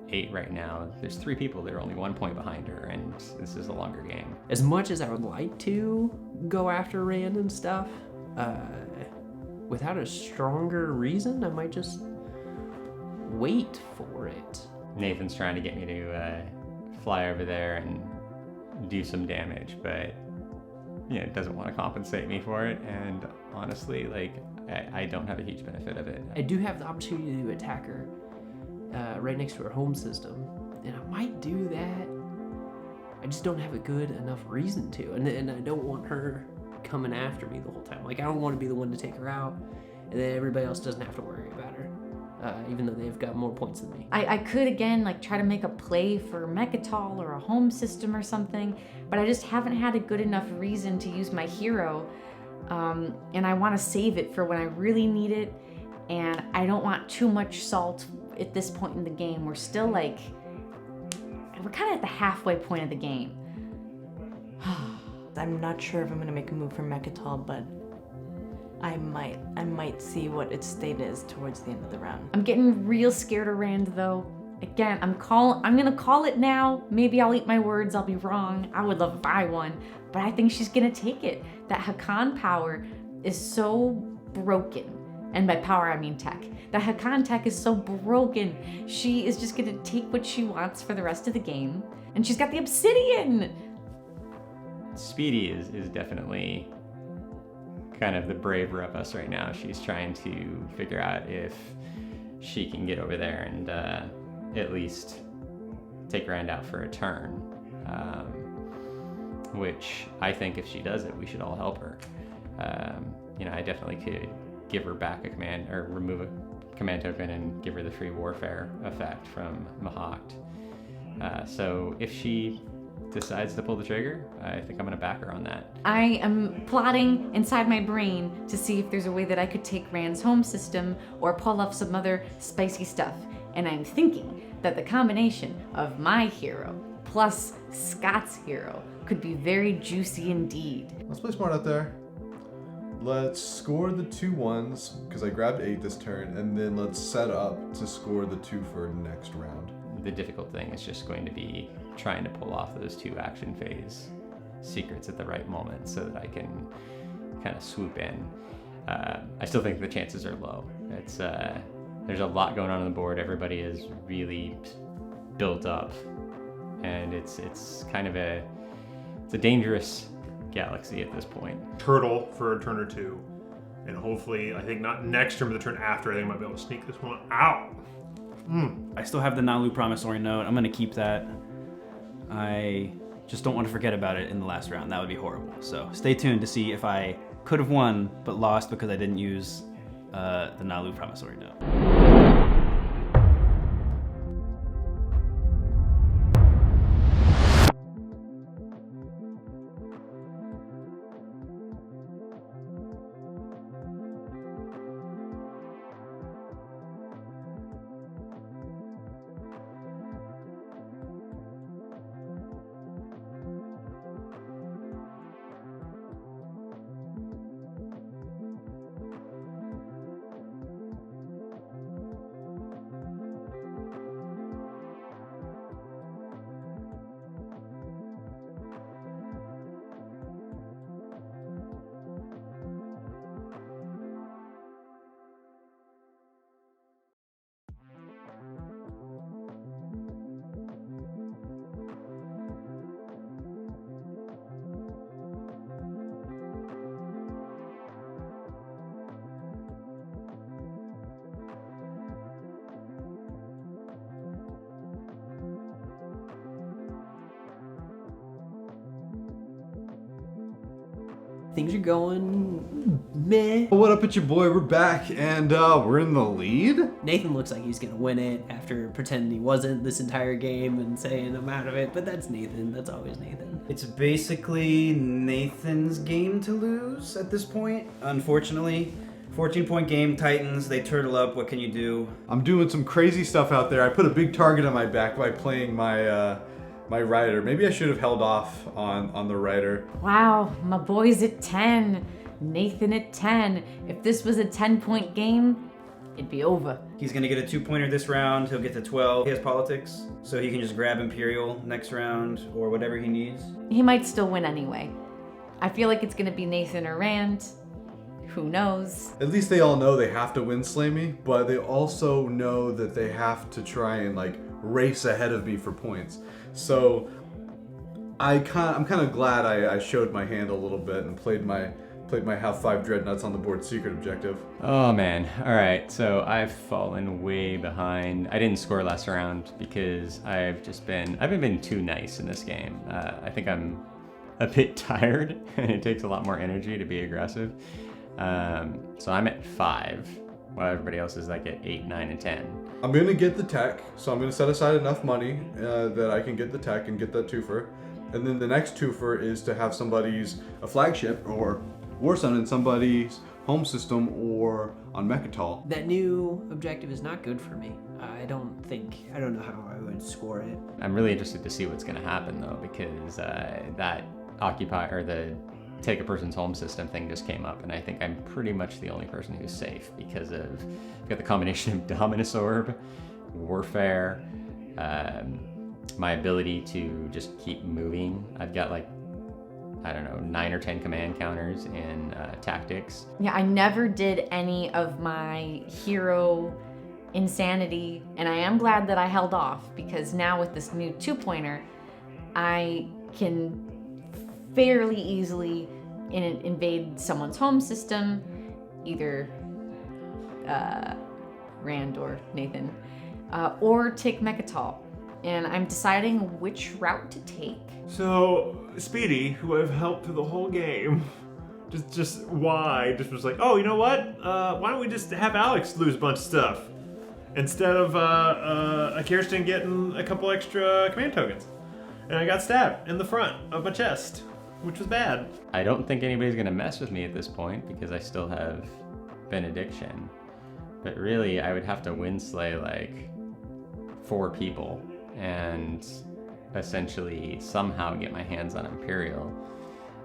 8 right now. There's 3 people that are only 1 point behind her, and this is a longer game. As much as I would like to go after Rand and stuff, without a stronger reason, I might just wait for it. Nathan's trying to get me to fly over there and do some damage, but you know, doesn't want to compensate me for it, and honestly, like, I don't have a huge benefit of it. I do have the opportunity to attack her right next to her home system, and I might do that. I just don't have a good enough reason to, and I don't want her coming after me the whole time. Like, I don't want to be the one to take her out, and then everybody else doesn't have to worry about her, even though they've got more points than me. I could, again, like, try to make a play for Mechatol or a home system or something, but I just haven't had a good enough reason to use my hero, and I want to save it for when I really need it, and I don't want too much salt at this point in the game. We're still, like, we're kind of at the halfway point of the game. I'm not sure if I'm gonna make a move for Mechatol, but I might see what its state is towards the end of the round. I'm getting real scared of Rand, though. Again, I'm gonna call it now. Maybe I'll eat my words, I'll be wrong. I would love if I won, but I think she's gonna take it. That Hacan power is so broken. And by power, I mean tech. The Hacan tech is so broken. She is just gonna take what she wants for the rest of the game. And she's got the obsidian! Speedy is definitely kind of the braver of us right now. She's trying to figure out if she can get over there and at least take Rand out for a turn, which I think if she does it, we should all help her. You know, I definitely could give her back a command, or remove a command token and give her the free warfare effect from Mahact. So if she decides to pull the trigger, I think I'm gonna back her on that. I am plotting inside my brain to see if there's a way that I could take Rand's home system or pull off some other spicy stuff. And I'm thinking that the combination of my hero plus Scott's hero could be very juicy indeed. Let's play smart out there. Let's score the 2 1s, because I grabbed 8 this turn, and then let's set up to score the 2 for next round. The difficult thing is just going to be trying to pull off those 2 action phase secrets at the right moment so that I can kind of swoop in. I still think the chances are low. It's there's a lot going on the board. Everybody is really built up, and it's kind of a dangerous galaxy at this point. Turtle for a turn or two, and hopefully, I think not next turn, but the turn after, I think I might be able to sneak this one out. I still have the Naalu promissory note. I'm gonna keep that. I just don't want to forget about it in the last round. That would be horrible. So stay tuned to see if I could have won but lost because I didn't use the Naalu promissory note. Things are going meh. What up, it's your boy, we're back, and we're in the lead? Nathan looks like he's gonna win it after pretending he wasn't this entire game and saying I'm out of it, but that's Nathan. That's always Nathan. It's basically Nathan's game to lose at this point, unfortunately. 14-point game, Titans, they turtle up, what can you do? I'm doing some crazy stuff out there. I put a big target on my back by playing my my rider. Maybe I should have held off on the rider. Wow, my boy's at 10. Nathan at 10. If this was a 10-point game, it'd be over. He's gonna get a 2-pointer this round, he'll get to 12. He has politics, so he can just grab Imperial next round or whatever he needs. He might still win anyway. I feel like it's gonna be Nathan or Rand. Who knows? At least they all know they have to Winslay me, but they also know that they have to try and like race ahead of me for points. So I'm kind of glad I showed my hand a little bit and played my half 5 dreadnoughts on the board secret objective. Oh man, all right, so I've fallen way behind. I didn't score last round because I haven't been too nice in this game. I think I'm a bit tired and it takes a lot more energy to be aggressive. So I'm at 5, while everybody else is like at 8, 9, and 10. I'm gonna get the tech, so I'm gonna set aside enough money that I can get the tech and get that twofer. And then the next twofer is to have a flagship or Warsun in somebody's home system or on Mechatol. That new objective is not good for me. I don't know how I would score it. I'm really interested to see what's gonna happen though, because that occupy or the take a person's home system thing just came up, and I think I'm pretty much the only person who's safe because of I've got the combination of Dominus Orb, Warfare, my ability to just keep moving. I've got like, I don't know, 9 or 10 command counters in tactics. Yeah, I never did any of my hero insanity, and I am glad that I held off because now with this new 2-pointer, I can fairly easily invade someone's home system, either Rand or Nathan, or take Mechatol. And I'm deciding which route to take. So, Speedy, who I've helped through the whole game, just was like, oh, you know what? Why don't we just have Alex lose a bunch of stuff instead of a Kerstin getting a couple extra command tokens. And I got stabbed in the front of my chest, which was bad. I don't think anybody's gonna mess with me at this point because I still have Benediction. But really, I would have to Winslay like 4 people and essentially somehow get my hands on Imperial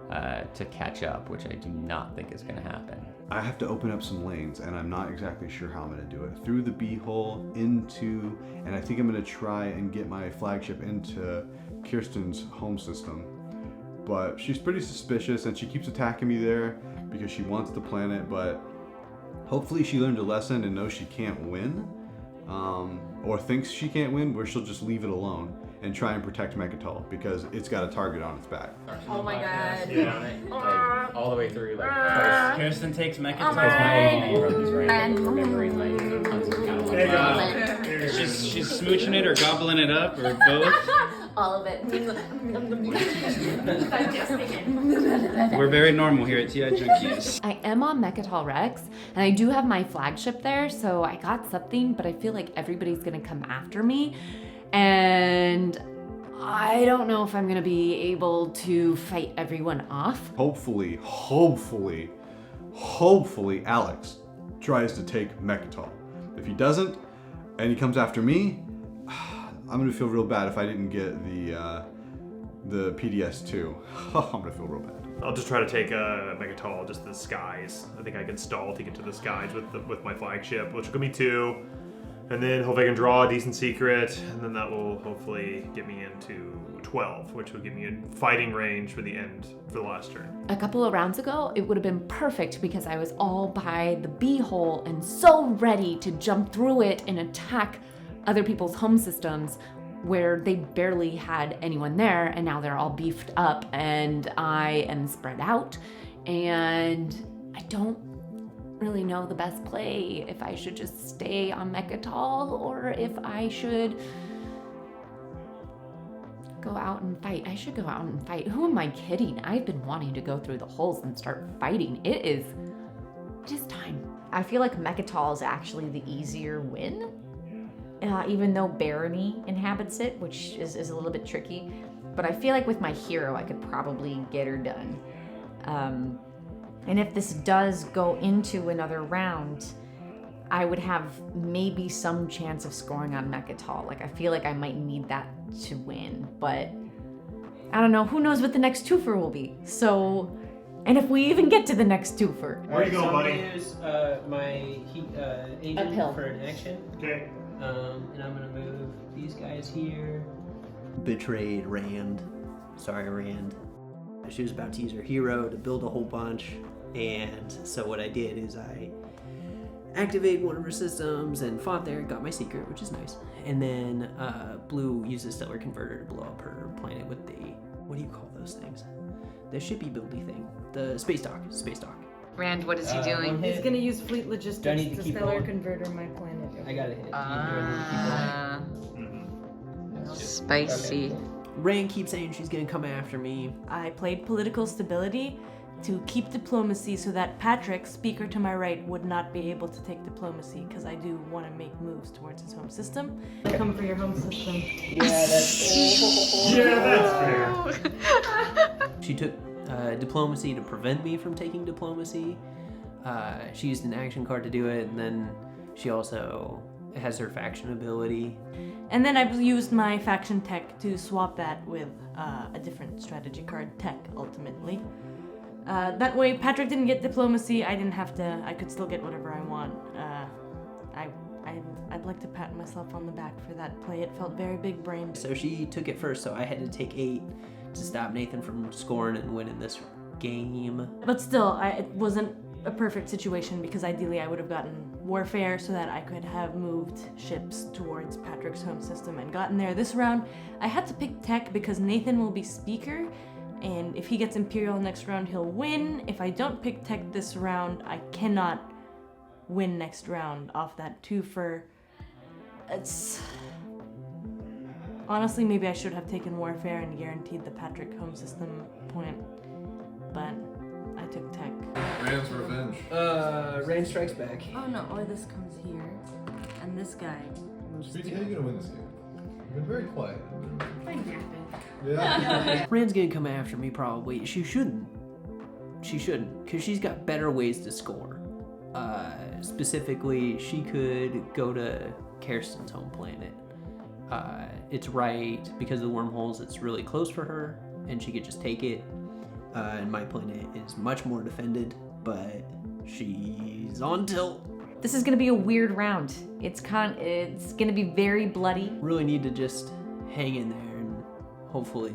to catch up, which I do not think is gonna happen. I have to open up some lanes, and I'm not exactly sure how I'm gonna do it. Through the B-hole, into, and I think I'm gonna try and get my flagship into Kerstin's home system. But she's pretty suspicious, and she keeps attacking me there because she wants the planet, but Hopefully she learned a lesson and knows she can't win, or thinks she can't win, where she'll just leave it alone and try and protect Mechatol because it's got a target on its back. Oh my god. Yeah, like all the way through, like Kirsten takes Mechatol. remembering like tons of kind of There you like, go. She's smooching it or gobbling it up or both. All of it. We're very normal here at TI Junkies. I am on Mechatol Rex, and I do have my flagship there, so I got something, but I feel like everybody's gonna come after me, and I don't know if I'm gonna be able to fight everyone off. Hopefully, Alex tries to take Mechatol. If he doesn't, and he comes after me, I'm gonna feel real bad if I didn't get the PDS too. I'm gonna feel real bad. I'll just try to take Mechatol, just the skies. I think I can stall to get to the skies with my flagship, which will give me 2. And then hopefully I can draw a decent secret, and then that will hopefully get me into 12, which will give me a fighting range for the last turn. A couple of rounds ago, it would have been perfect because I was all by the bee-hole and so ready to jump through it and attack other people's home systems where they barely had anyone there, and now they're all beefed up and I am spread out, and I don't really know the best play, if I should just stay on Mechatol or if I should go out and fight. I should go out and fight. Who am I kidding? I've been wanting to go through the holes and start fighting. It is time. I feel like Mechatol is actually the easier win, even though Barony inhabits it, which is a little bit tricky. But I feel like with my hero, I could probably get her done. And if this does go into another round, I would have maybe some chance of scoring on Mechatol. Like, I feel like I might need that to win, but I don't know. Who knows what the next twofer will be? So, and if we even get to the next twofer. Where are you going, so buddy? I'm gonna use my agent Uphill. for an action. Okay. And I'm gonna move these guys here. Betrayed Rand. Sorry, Rand. She was about to use her hero to build a whole bunch, and so what I did is I activated one of her systems and fought there, got my secret, which is nice. And then Blue used a stellar converter to blow up her planet with the, what do you call those things? The shippy buildy thing. The space dock. Rand, what is he doing? He's gonna use fleet Do I logistics need to to keep stellar going? converter my planet. I got it hit. Spicy. Rand keeps saying she's gonna come after me. I played political stability to keep diplomacy so that Patrick, speaker to my right, would not be able to take diplomacy, because I do want to make moves towards his home system. Come for your home system. Yeah, that's fair. She took diplomacy to prevent me from taking diplomacy. She used an action card to do it, and then she also has her faction ability. And then I used my faction tech to swap that with a different strategy card tech, ultimately. That way, Patrick didn't get diplomacy. I didn't have to. I could still get whatever I want. I'd like to pat myself on the back for that play. It felt very big brained. So she took it first, so I had to take 8 to stop Nathan from scoring and winning this game. But still, it wasn't a perfect situation, because ideally I would have gotten warfare so that I could have moved ships towards Patrick's home system and gotten there. This round, I had to pick tech because Nathan will be speaker, and if he gets Imperial next round, he'll win. If I don't pick tech this round, I cannot win next round off that twofer. It's... Honestly, maybe I should have taken warfare and guaranteed the Patrick home system point, but I took tech. Rand's revenge. Rand strikes back. Oh no, or this comes here, and this guy moves. Speedy, how are you gonna win this game? You've been very quiet. Yeah. Rand's gonna come after me probably. She shouldn't, because she's got better ways to score. Specifically, she could go to Kerstin's home planet. It's right, because of the wormholes, it's really close for her, and she could just take it. And my planet is much more defended, but she's on tilt. This is gonna be a weird round. It's gonna be very bloody. Really need to just hang in there and hopefully,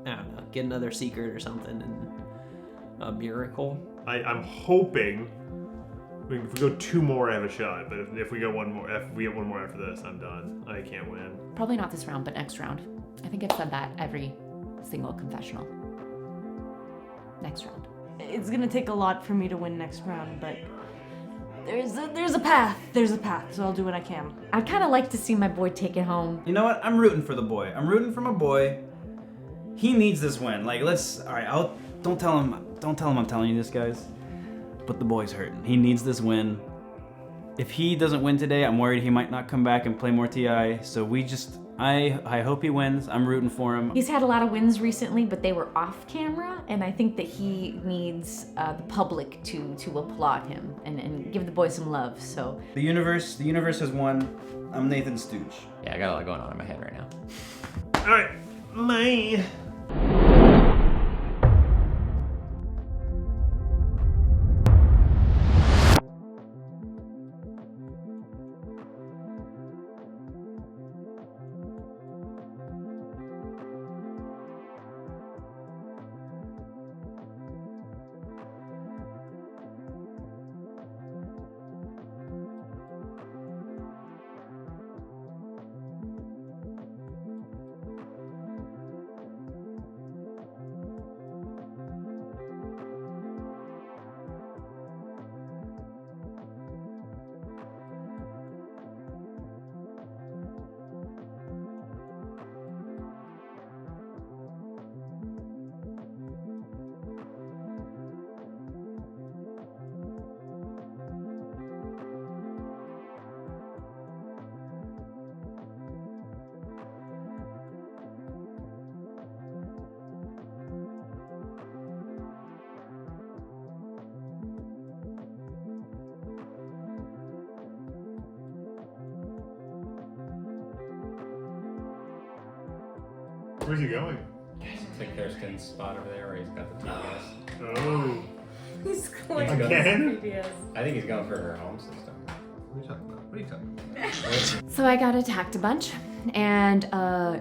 I don't know, get another secret or something and a miracle. I'm hoping If we go 2 more, I have a shot. But if we get one more after this, I'm done. I can't win. Probably not this round, but next round. I think I've said that every single confessional. Next round. It's gonna take a lot for me to win next round, but there's a path. There's a path, so I'll do what I can. I'd kind of like to see my boy take it home. You know what? I'm rooting for the boy. I'm rooting for my boy. He needs this win. Like, all right, don't tell him I'm telling you this, guys. But the boy's hurting. He needs this win. If he doesn't win today, I'm worried he might not come back and play more TI. So I hope he wins. I'm rooting for him. He's had a lot of wins recently, but they were off camera, and I think that he needs the public to applaud him and give the boy some love. So The universe has won. I'm Nathan Stooge. Yeah, I got a lot going on in my head right now. All right, my. Where's he going? To Kerstin's spot over there where he's got the TPS. Oh. He's going Again? I think he's going for her home system. What are you talking about? So I got attacked a bunch, and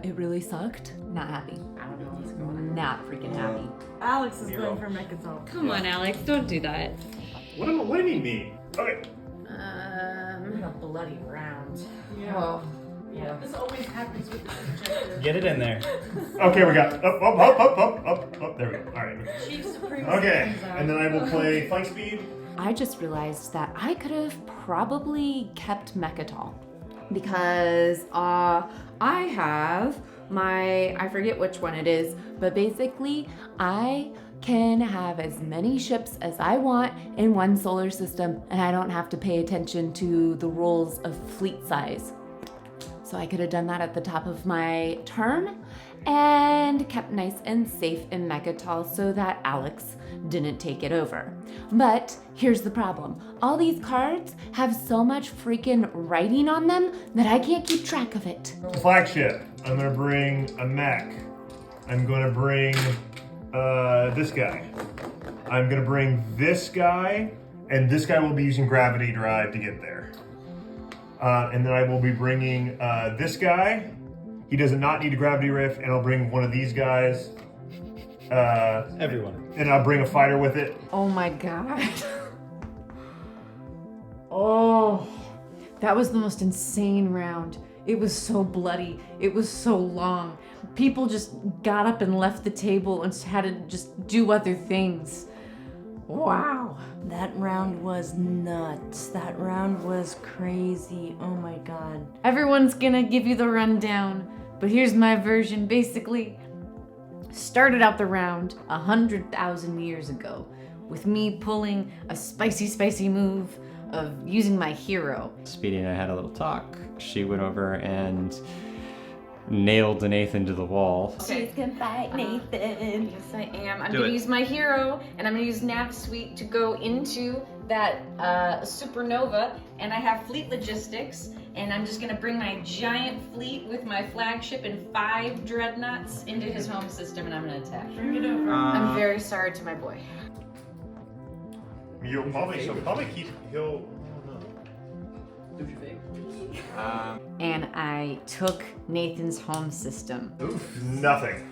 it really sucked. Not happy. I don't know what's going on. Not freaking happy. Alex is going for Mechatol. Come on, Alex, don't do that. What do you mean? Okay. A bloody round. Yeah. Oh. Yeah, this always happens with this objective. Get it in there. Okay, we got up. There we go. All right. Chief Supreme Okay, comes out. and then I will play flank speed. I just realized that I could have probably kept Mechatol because I have I forget which one it is, but basically I can have as many ships as I want in one solar system, and I don't have to pay attention to the rules of fleet size. So I could have done that at the top of my turn and kept nice and safe in Mechatol so that Alex didn't take it over. But here's the problem. All these cards have so much freaking writing on them that I can't keep track of it. Flagship. I'm gonna bring a mech. I'm gonna bring this guy. I'm gonna bring this guy, and this guy will be using gravity drive to get there. And then I will be bringing this guy. He does not need a gravity rift, and I'll bring one of these guys. Everyone. And I'll bring a fighter with it. Oh my god. Oh, that was the most insane round. It was so bloody. It was so long. People just got up and left the table and had to just do other things. Wow. That round was nuts. That round was crazy. Oh my god. Everyone's gonna give you the rundown, but here's my version. Basically, started out the round 100,000 years ago with me pulling a spicy move of using my hero. Speedy and I had a little talk. She went over and nailed Nathan to the wall. She's gonna fight Nathan. Yes, I am. I'm Do gonna it. use my hero, and I'm gonna use Nav Suite to go into that supernova, and I have fleet logistics, and I'm just gonna bring my giant fleet with my flagship and 5 dreadnoughts into his home system, and I'm gonna attack. Bring it over. I'm very sorry to my boy. He'll probably keep. He'll. And I took Nathan's home system. Nothing.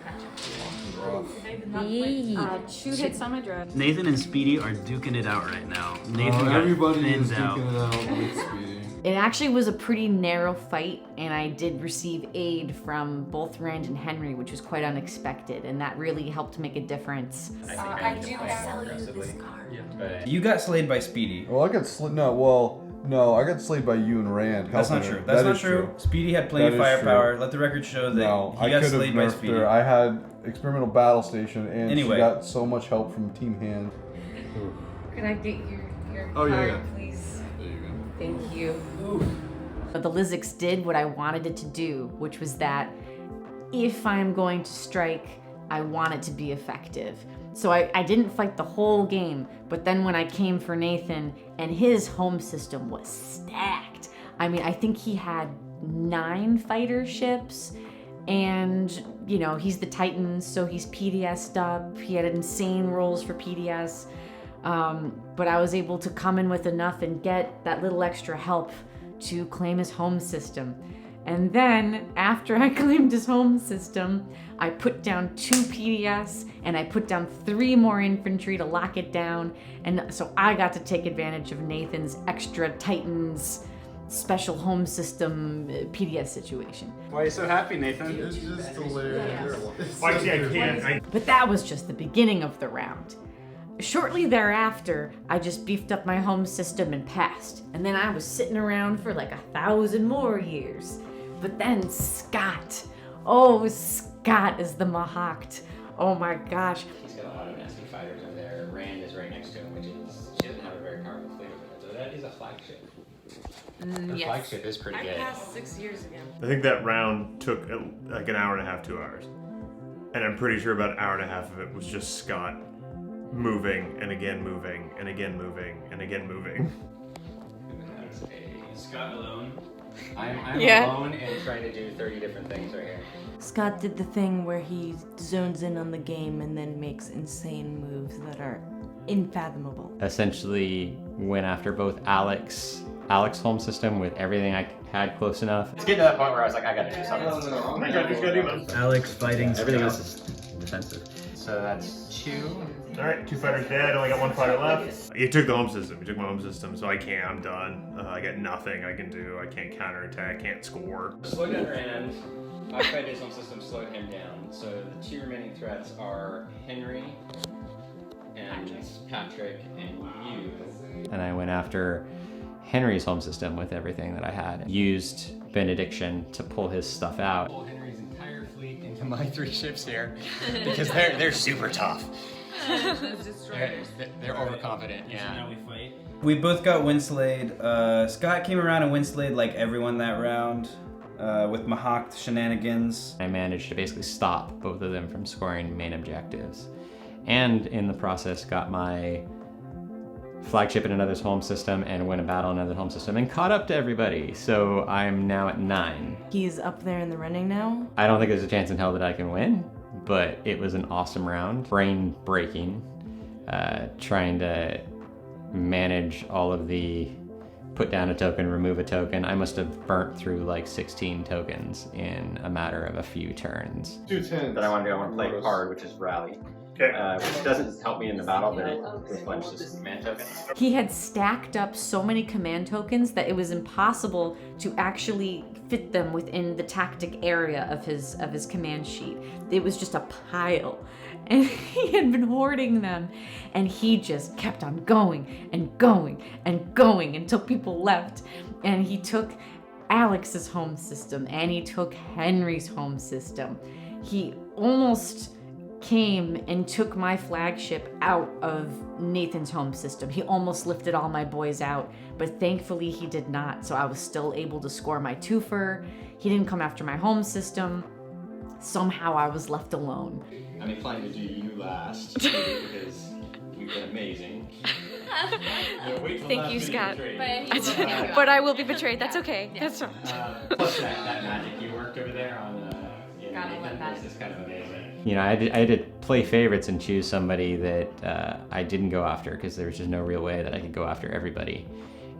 2 hits on my drive. Nathan and Speedy are duking it out right now. Nathan got everybody is thinned out. duking it out with Speedy. It actually was a pretty narrow fight, and I did receive aid from both Rand and Henry, which was quite unexpected, and that really helped make a difference. I do sell you this card. But You got slayed by Speedy. Well, I got no, I got slayed by you and Rand. That's not true. That's not true. Speedy had plenty That of is firepower. true. Let the record show that No, he I got could have slayed by nerfed Speedy. her. I had experimental battle station, and Anyway. she got so much help from Team Hand. Can I get your Oh, card, yeah. please? There you go. Thank you. But the Lizix did what I wanted it to do, which was that if I'm going to strike, I want it to be effective. So I didn't fight the whole game, but then when I came for Nathan and his home system was stacked. I mean, I think he had 9 fighter ships, and you know, he's the Titan, so he's PDS'd up. He had insane rolls for PDS. But I was able to come in with enough and get that little extra help to claim his home system. And then, after I claimed his home system, I put down 2 PDS and I put down 3 more infantry to lock it down. And so I got to take advantage of Nathan's extra Titans special home system PDS situation. Why are you so happy, Nathan? It's just hilarious. Why see, I can't. But that was just the beginning of the round. Shortly thereafter, I just beefed up my home system and passed. And then I was sitting around for like 1,000 more years. But then Scott. Oh, Scott is the Mahact. Oh my gosh. he's got a lot of nasty fighters over there. Rand is right next to him, which is, she doesn't have a very powerful fleet over there. So that is a flagship. Her flagship is pretty good. 6 years ago. I think that round took like an hour and a half, 2 hours. And I'm pretty sure about an hour and a half of it was just Scott moving and again moving and again moving and again moving. That's a... Scott alone. I'm Yeah. alone and trying to do 30 different things right here. Scott did the thing where he zones in on the game and then makes insane moves that are unfathomable. Essentially went after both Alex's home system with everything I had close enough. It's getting to that point where I was like, I gotta do something. I got this guy, man. Alex fighting Everything Scott. else is defensive. So that's 2. All right, 2 fighters dead. Only got 1 fighter left. You took the home system. You took my home system, so I can't. I'm done. I got nothing I can do. I can't counterattack. Can't score. Slowed down Rand. Occupied his home system, slowed him down. So the 2 remaining threats are Henry and Patrick and you. And I went after Henry's home system with everything that I had. Used Benediction to pull his stuff out. Pull Henry's entire fleet into my 3 ships here because they're super tough. They're overconfident, So yeah. now we fight. We both got Winslayed. Scott came around and Winslayed like everyone that round with Mahact shenanigans. I managed to basically stop both of them from scoring main objectives. And in the process got my flagship in another's home system and win a battle in another home system and caught up to everybody. So I'm now at 9. He's up there in the running now. I don't think there's a chance in hell that I can win, but it was an awesome round. Brain breaking, trying to manage all of the put down a token, remove a token. I must have burnt through like 16 tokens in a matter of a few turns. 210. That I want to do, I want to play a card, which is Rally. Okay. Which doesn't help me in the battle, but it replenishes command tokens. He had stacked up so many command tokens that it was impossible to actually fit them within the tactic area of his command sheet. It was just a pile. And he had been hoarding them. And he just kept on going and going and going until people left. And he took Alex's home system and he took Henry's home system. He almost came and took my flagship out of Nathan's home system. He almost lifted all my boys out, but thankfully he did not, so I was still able to score my twofer. He didn't come after my home system. Somehow I was left alone. I'm planning to do you last because you've been amazing. Thank you, Scott. But But I will be betrayed. That's okay. That's fine. plus that magic you worked over there on Gotta love that. is kind of amazing. You know, I had to play favorites and choose somebody that I didn't go after because there was just no real way that I could go after everybody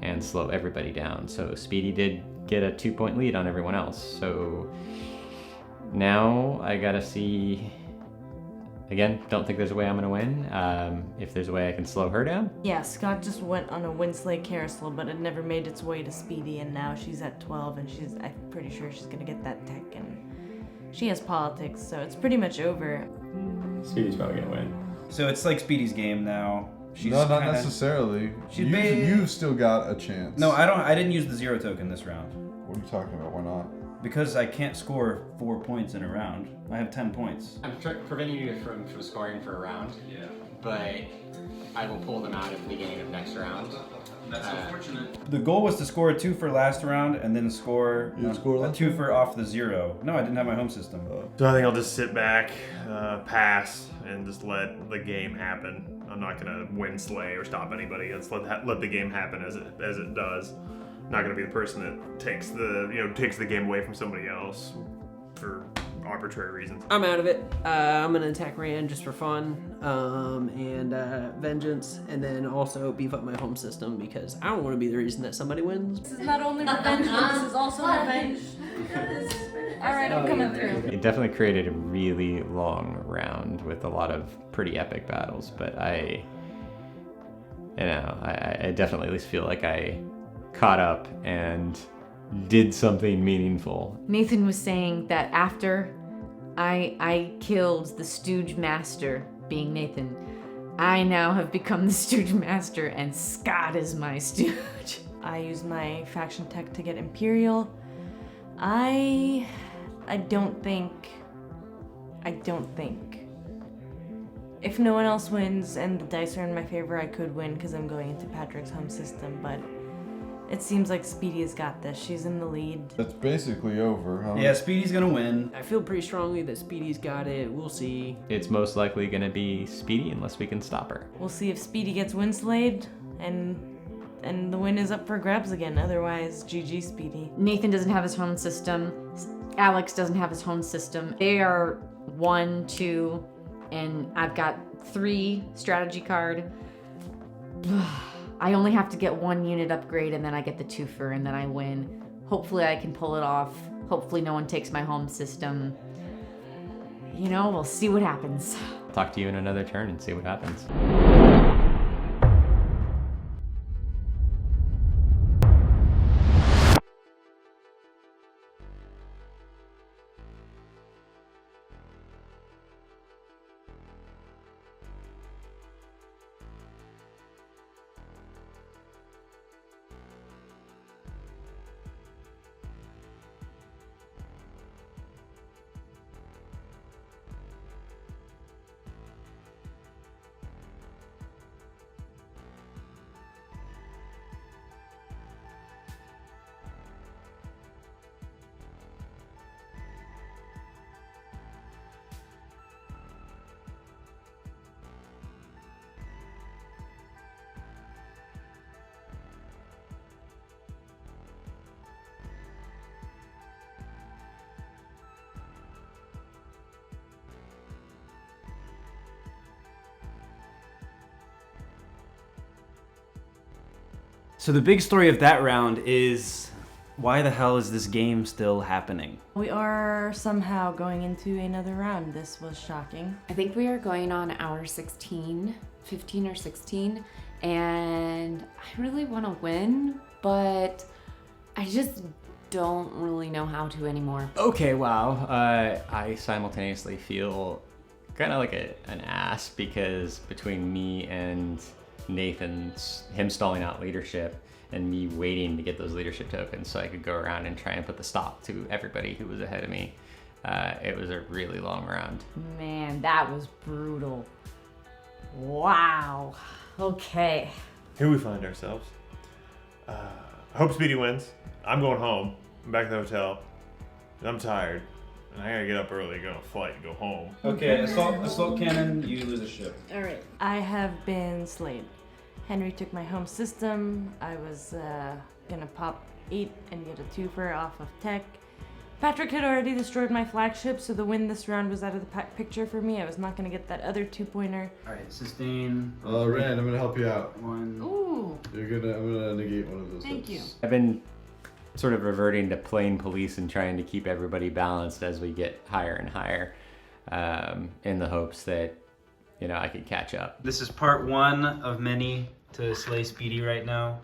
and slow everybody down. So Speedy did get a 2-point lead on everyone else. So now I gotta see Again, don't think there's a way I'm gonna win. If there's a way I can slow her down. Yeah, Scott just went on a Winslayed carousel, but it never made its way to Speedy, and now she's at 12, and I'm pretty sure she's gonna get that tech, and she has politics, so it's pretty much over. Speedy's probably gonna win. So it's like Speedy's game now. She's no, not kinda, necessarily. She's You've still got a chance. No, I didn't use the 0 token this round. What are you talking about? Why not? Because I can't score 4 points in a round. I have 10 points. I'm preventing you from scoring for a round. Yeah. But I will pull them out at the beginning of next round. That's unfortunate. The goal was to score a 2 for last round and then score a 2 for off the 0. No, I didn't have my home system. So I think I'll just sit back, pass, and just let the game happen. I'm not gonna win slay or stop anybody. Let's let the game happen as it does. I'm not gonna be the person that takes the game away from somebody else for arbitrary reasons. I'm out of it. I'm gonna attack Rand just for fun, and vengeance, and then also beef up my home system because I don't want to be the reason that somebody wins. This is not only revenge, but this is also revenge. Alright, I'm coming through. It definitely created a really long round with a lot of pretty epic battles, but I definitely at least feel like I caught up and did something meaningful. Nathan was saying that after I killed the Stooge Master, being Nathan, I now have become the Stooge Master and Scott is my Stooge. I used my faction tech to get Imperial. I don't think. If no one else wins and the dice are in my favor, I could win because I'm going into Patrick's home system, but it seems like Speedy has got this. She's in the lead. That's basically over, huh? Yeah, Speedy's gonna win. I feel pretty strongly that Speedy's got it. We'll see. It's most likely gonna be Speedy unless we can stop her. We'll see if Speedy gets Winslayed and the win is up for grabs again. Otherwise, GG Speedy. Nathan doesn't have his home system. Alex doesn't have his home system. They are 1, 2, and I've got 3 strategy card. I only have to get 1 unit upgrade and then I get the 2 for and then I win. Hopefully I can pull it off. Hopefully no one takes my home system. We'll see what happens. Talk to you in another turn and see what happens. So the big story of that round is, why the hell is this game still happening? We are somehow going into another round. This was shocking. I think we are going on hour 16, 15 or 16, and I really want to win, but I just don't really know how to anymore. Okay, wow. I simultaneously feel kind of like an ass because between me and Nathan, him stalling out leadership and me waiting to get those leadership tokens so I could go around and try and put the stop to everybody who was ahead of me. It was a really long round. Man, that was brutal. Wow. Okay. Here we find ourselves. I hope Speedy wins. I'm going home. I'm back to the hotel. I'm tired. And I gotta get up early, go on a flight, and go home. Okay, assault cannon, you lose a ship. Alright. I have been slayed. Henry took my home system. I was gonna pop 8 and get a 2 for off of tech. Patrick had already destroyed my flagship, so the win this round was out of the picture for me. I was not gonna get that other 2-pointer. Alright, sustain. Rand, I'm gonna help you out. 1. Ooh. I'm gonna negate one of those. Thank you. I've been sort of reverting to playing police and trying to keep everybody balanced as we get higher and higher, in the hopes that I could catch up. This is part one of many to slay Speedy right now.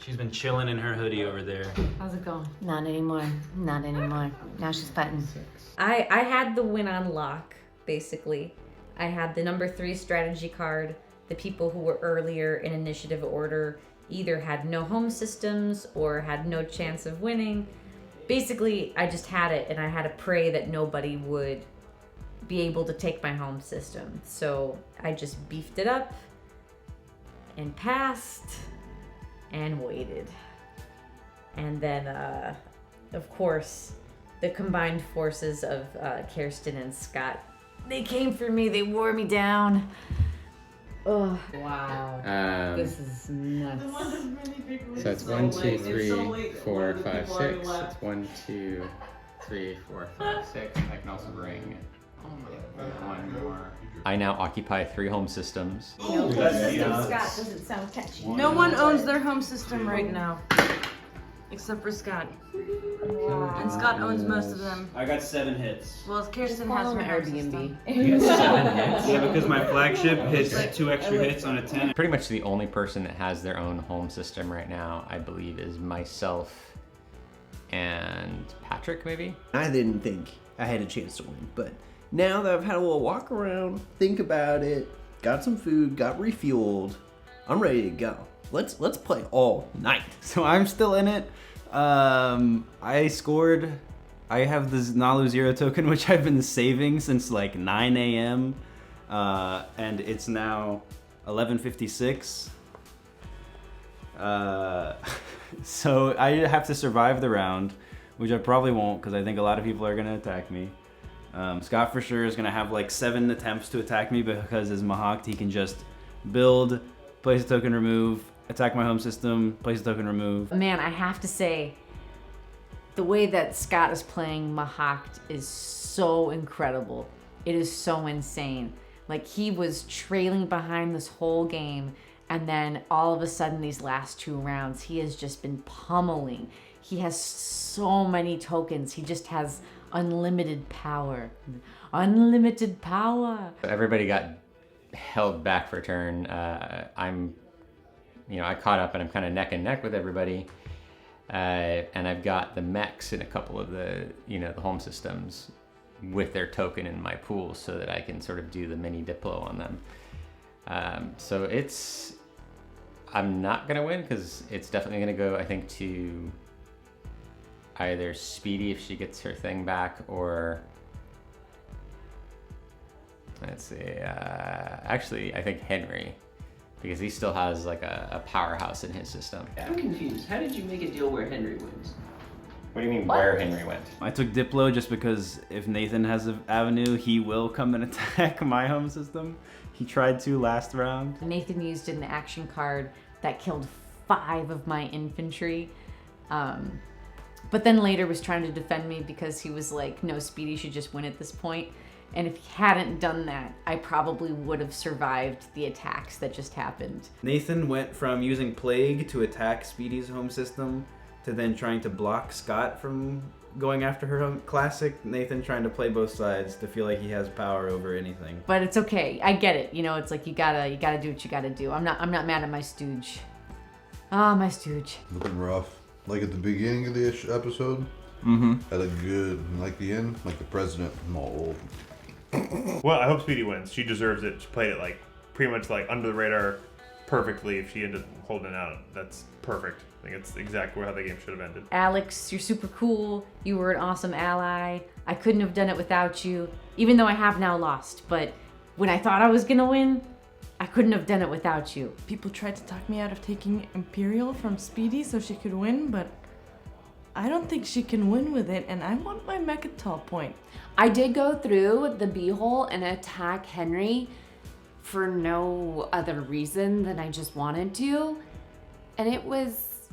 She's been chilling in her hoodie over there. How's it going? Not anymore. Not anymore. Now she's fighting. I had the win on lock, basically. I had the number 3 strategy card. The people who were earlier in initiative order either had no home systems or had no chance of winning. Basically, I just had it, and I had to pray that nobody would be able to take my home system. So I just beefed it up and passed and waited. And then, of course, the combined forces of Kerstin and Scott, they came for me, they wore me down. Oh, wow. This is nuts. So it's 1, 2, 3, 4, 5, 6. It's 1, 2, 3, 4, 5, 6. I can also bring one more. I now occupy 3 home systems. No home system, Scott doesn't sound catchy. No one owns their home system right now. Except for Scott. Wow. And Scott owns most of them. I got 7 hits. Well, Kerstin has her Airbnb. Yeah, because my flagship hits 2 extra hits on a 10. Pretty much the only person that has their own home system right now, I believe, is myself and Patrick, maybe? I didn't think I had a chance to win, but now that I've had a little walk around, think about it, got some food, got refueled, I'm ready to go. Let's play all night. So I'm still in it. I have this Naalu 0 token, which I've been saving since like 9 a.m. And it's now 11:56. So I have to survive the round, which I probably won't because I think a lot of people are gonna attack me. Scott for sure is gonna have like 7 attempts to attack me because as Mahact he can just build, place a token, remove, attack my home system, place a token, remove. Man, I have to say, the way that Scott is playing Mahact is so incredible. It is so insane. Like, he was trailing behind this whole game, and then all of a sudden, these last 2 rounds, he has just been pummeling. He has so many tokens. He just has unlimited power. Unlimited power. Everybody got held back for a turn. I caught up and I'm kind of neck and neck with everybody. And I've got the mechs in a couple of the home systems with their token in my pool so that I can sort of do the mini Diplo on them. So I'm not going to win because it's definitely going to go, I think, to either Speedy if she gets her thing back or... Let's see, actually, I think Henry, because he still has like a powerhouse in his system. I'm confused. How did you make a deal where Henry wins? What do you mean, where Henry went? I took Diplo just because if Nathan has an avenue, he will come and attack my home system. He tried to last round. Nathan used an action card that killed 5 of my infantry. But then later was trying to defend me because he was like, no, Speedy should just win at this point. And if he hadn't done that, I probably would have survived the attacks that just happened. Nathan went from using Plague to attack Speedy's home system to then trying to block Scott from going after her home. Classic Nathan trying to play both sides to feel like he has power over anything. But it's okay. I get it. It's like you gotta do what you gotta do. I'm not mad at my stooge. My stooge. Looking rough. Like at the beginning of the episode, had a good, like the end, like the president, mold. Well, I hope Speedy wins. She deserves it. She played it like pretty much like under the radar perfectly. If she ended up holding out, that's perfect. I think it's exactly how the game should have ended. Alex, you're super cool. You were an awesome ally. I couldn't have done it without you, even though I have now lost. But when I thought I was gonna win, I couldn't have done it without you. People tried to talk me out of taking Imperial from Speedy so she could win, but I don't think she can win with it, and I want my Mechatol point. I did go through the B-hole and attack Henry for no other reason than I just wanted to. And it was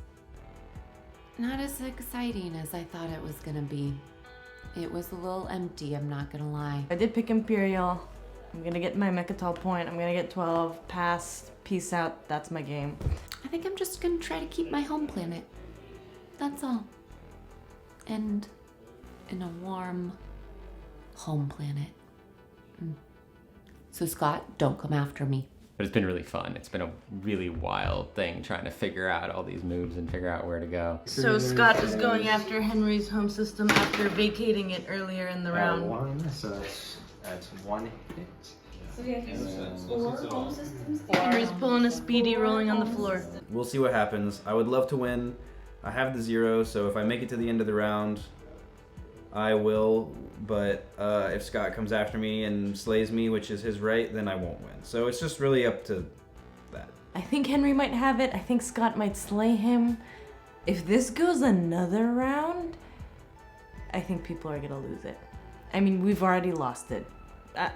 not as exciting as I thought it was gonna be. It was a little empty, I'm not gonna lie. I did pick Imperial. I'm gonna get my Mechatol point. I'm gonna get 12. Pass. Peace out. That's my game. I think I'm just gonna try to keep my home planet. That's all. And in a warm home planet. So Scott, don't come after me. But it's been really fun. It's been a really wild thing trying to figure out all these moves and figure out where to go. So Scott is going after Henry's home system after vacating it earlier in the round. One, so that's one hit. So he has 4 home systems? Henry's pulling a Speedy, rolling on the floor. We'll see what happens. I would love to win. I have the 0, so if I make it to the end of the round, I will. But if Scott comes after me and slays me, which is his right, then I won't win. So it's just really up to that. I think Henry might have it. I think Scott might slay him. If this goes another round, I think people are gonna lose it. I mean, we've already lost it.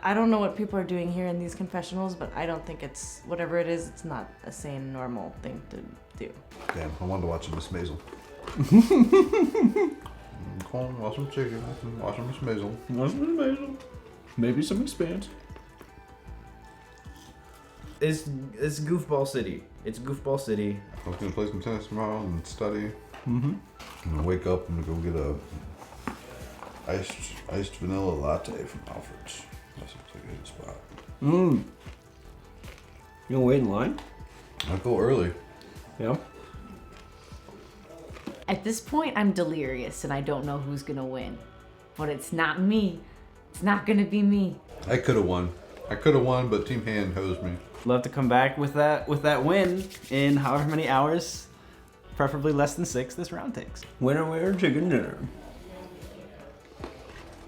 I don't know what people are doing here in these confessionals, but I don't think it's, whatever it is, it's not a sane, normal thing to do. Damn, I wanted to watch Miss Maisel. Come on, watch some chicken, watch some Miss Maisel. Watch some Miss Maisel. Maybe some expand. It's Goofball City. It's Goofball City. I'm gonna play some tennis tomorrow and study. Mm-hmm. I'm gonna wake up and go get a iced vanilla latte from Alfred's. That's a good spot. You gonna wait in line? I'll go early. Yeah. At this point, I'm delirious and I don't know who's gonna win. But it's not me. It's not gonna be me. I could have won, but Team Hand hosed me. Love to come back with that win in however many hours, preferably less than 6 this round takes. Winner, chicken dinner.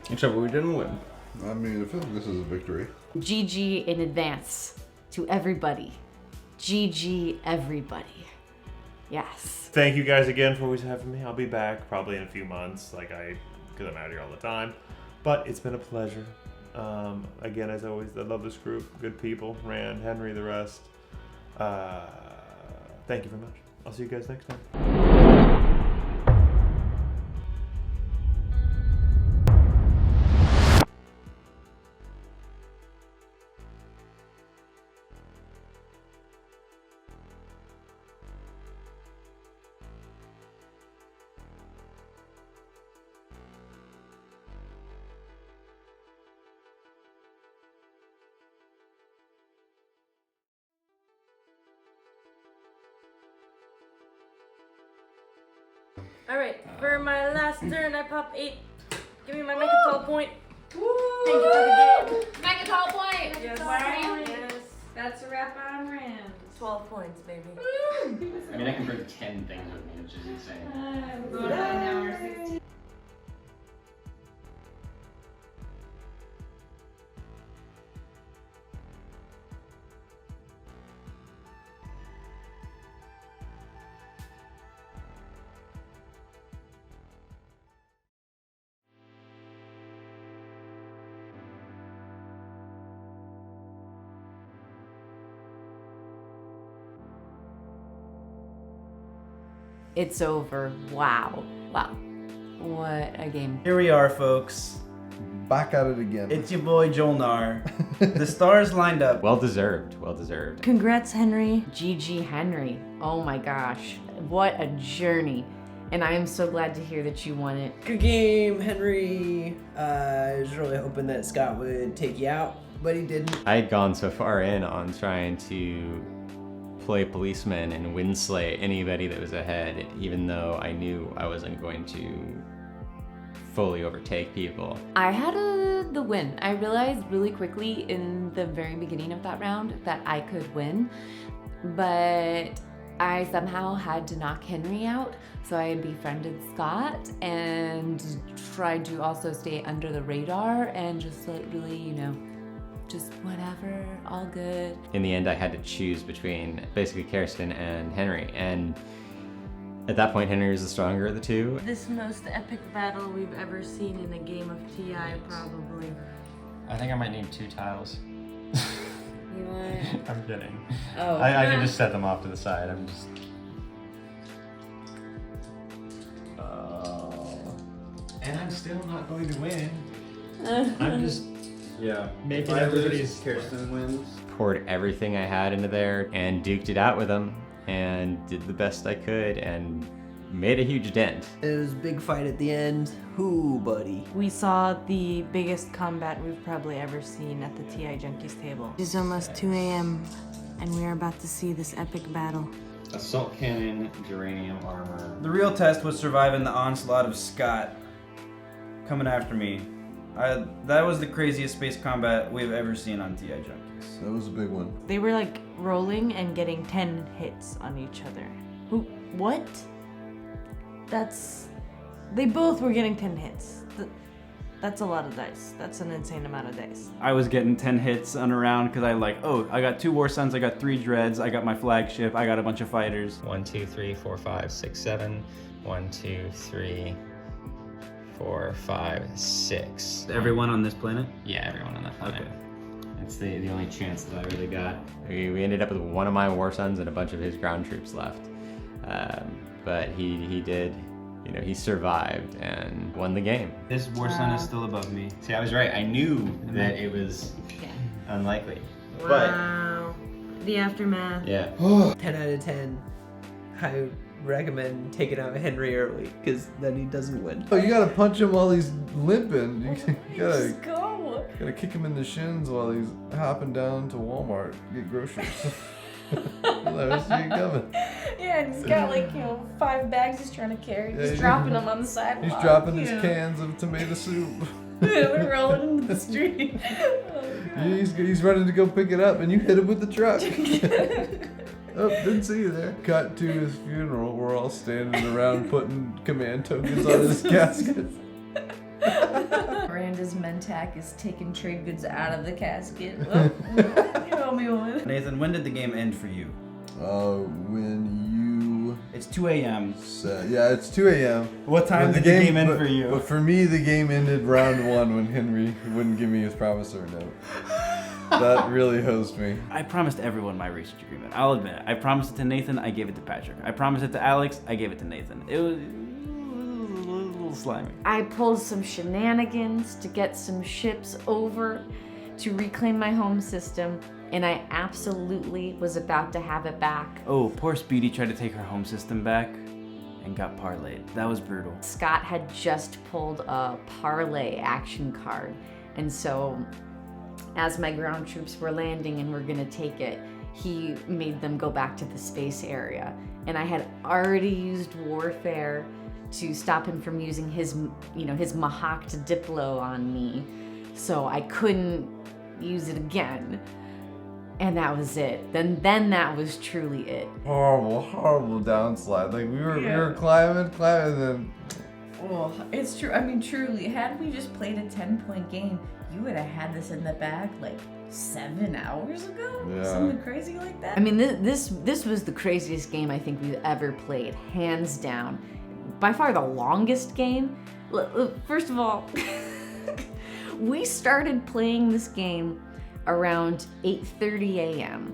Except we didn't win. I mean, I feel like this is a victory. GG in advance to everybody. GG everybody. Yes. Thank you guys again for always having me. I'll be back probably in a few months, because I'm out here all the time. But it's been a pleasure. Again, as always, I love this group. Good people. Rand, Henry, the rest. Thank you very much. I'll see you guys next time. Alright, for my last turn, I pop 8. Give me my Make a Tall point. Thank you for the game. Make a tall point. Yes. Yes. That's a wrap on Rand. 12 points, baby. I mean, I can bring 10 things with me, which is insane. We're going on now, we're 16. It's over. Wow. Wow. What a game. Here we are, folks. Back at it again. It's your boy Jol-Nar. The stars lined up. Well deserved. Well deserved. Congrats, Henry. GG Henry. Oh my gosh. What a journey. And I am so glad to hear that you won it. Good game, Henry. I was really hoping that Scott would take you out, but he didn't. I had gone so far in on trying to play policeman and winslay anybody that was ahead, even though I knew I wasn't going to fully overtake people. I had the win. I realized really quickly in the very beginning of that round that I could win, but I somehow had to knock Henry out. So I befriended Scott and tried to also stay under the radar and just like really, just whatever, all good. In the end, I had to choose between basically Kerstin and Henry, and at that point, Henry was the stronger of the two. This most epic battle we've ever seen in a game of TI, probably. I think I might need 2 tiles. You want? I'm kidding. Oh. I can just set them off to the side. I'm just... And I'm still not going to win. I'm just... Yeah. Making everybody's... Kerstin wins. Poured everything I had into there and duked it out with them and did the best I could, and made a huge dent. It was a big fight at the end. Ooh, buddy. We saw the biggest combat we've probably ever seen at the TI Junkies table. It is almost 2 a.m. and we are about to see this epic battle. Assault cannon, geranium armor. The real test was surviving the onslaught of Scott coming after me. That was the craziest space combat we've ever seen on TI Junkies. That was a big one. They were like rolling and getting 10 hits on each other. What? They both were getting 10 hits. That's a lot of dice. That's an insane amount of dice. I was getting 10 hits on a round because I got 2 War Suns, I got 3 Dreads, I got my flagship, I got a bunch of fighters. 1, 2, 3, 4, 5, 6, 7. 1, 2, 3, 4, 5, 6. Everyone on this planet? Yeah, everyone on that planet. Okay. That's the only chance that I really got. We ended up with one of my War Suns and a bunch of his ground troops left. But he did, he survived and won the game. This War Sun is still above me. See, I was right. I knew that it was unlikely. Wow. The aftermath. But, yeah. 10 out of 10. I recommend taking out Henry early, because then he doesn't win. Oh, you gotta punch him while he's limping. You gotta Go. kick him in the shins while he's hopping down to Walmart to get groceries. I see you coming. Yeah, and he's got 5 bags he's trying to carry. Yeah, He's dropping them on the sidewalk. He's dropping his cans of tomato soup. We're rolling into the street. He's running to go pick it up, and you hit him with the truck. Oh, didn't see you there. Cut to his funeral. We're all standing around putting command tokens on his casket. Miranda's Mentac is taking trade goods out of the casket. You owe me one. Nathan, when did the game end for you? When It's 2 a.m. yeah, it's 2 a.m. What time did the game end for you? But for me, the game ended round 1 when Henry wouldn't give me his promissory note. That really hosed me. I promised everyone my research agreement. I'll admit it. I promised it to Nathan, I gave it to Patrick. I promised it to Alex, I gave it to Nathan. It was a little slimy. I pulled some shenanigans to get some ships over to reclaim my home system, and I absolutely was about to have it back. Oh, poor Speedy tried to take her home system back and got parlayed. That was brutal. Scott had just pulled a parlay action card, and so as my ground troops were landing and were gonna take it, he made them go back to the space area. And I had already used warfare to stop him from using his Mahact Diplo on me, so I couldn't use it again. And that was it. Then that was truly it. Horrible downslide. We were climbing, then. Oh, it's true. I mean, truly, had we just played a 10-point game, you would have had this in the bag 7 hours ago? Yeah. Something crazy like that? I mean, this was the craziest game I think we've ever played, hands down. By far the longest game. First of all, we started playing this game around 8:30 a.m.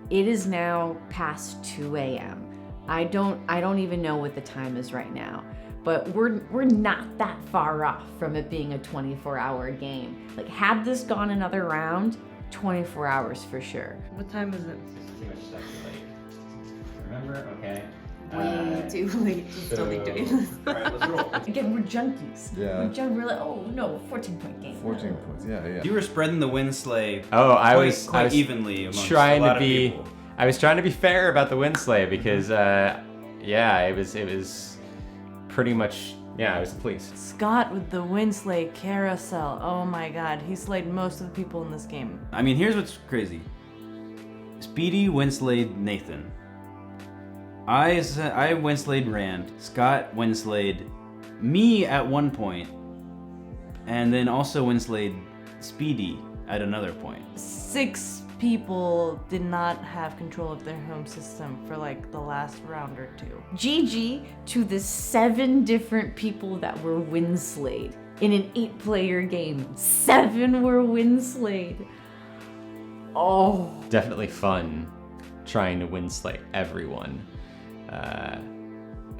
It is now past 2 a.m. I don't even know what the time is right now, but we're not that far off from it being a 24-hour game. Had this gone another round, 24 hours for sure. What time is it? Too much stuff to remember? Okay. Way too late to still be doing this. Alright, let's roll. Again, we're junkies. Yeah. We're like, oh no, 14-point game. 14 points. Yeah. You were spreading the Winslay I quite was evenly amongst trying a lot to be. of people. I was trying to be fair about the Winslay because, it was pretty much. Yeah, I was pleased. Scott with the Winslay carousel. Oh my god, he slayed most of the people in this game. I mean, here's what's crazy. Speedy, Winslayed, Nathan. I Winslayed Rand. Scott Winslayed me at one point, and then also Winslayed Speedy at another point. 6 people did not have control of their home system for the last round or 2. GG to the 7 different people that were Winslayed in an 8-player game. 7 were Winslayed. Oh. Definitely fun trying to Winslay everyone.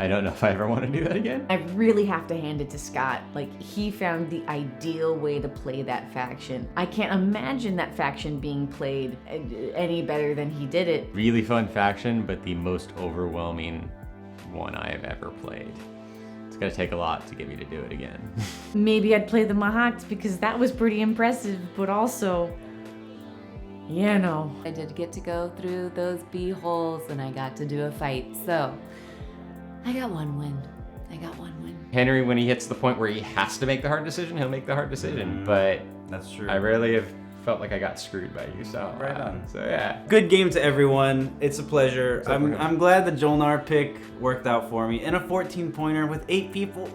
I don't know if I ever want to do that again. I really have to hand it to Scott. He found the ideal way to play that faction. I can't imagine that faction being played any better than he did it. Really fun faction, but the most overwhelming one I have ever played. It's gonna take a lot to get me to do it again. Maybe I'd play the Mahact because that was pretty impressive, but also, I did get to go through those holes and I got to do a fight. So I got one win. Henry, when he hits the point where he has to make the hard decision, he'll make the hard decision. But that's true. I rarely have felt like I got screwed by you. So right on. So yeah. Good game to everyone. It's a pleasure. I'm glad the Jol-Nar pick worked out for me. And a 14-pointer with 8 people.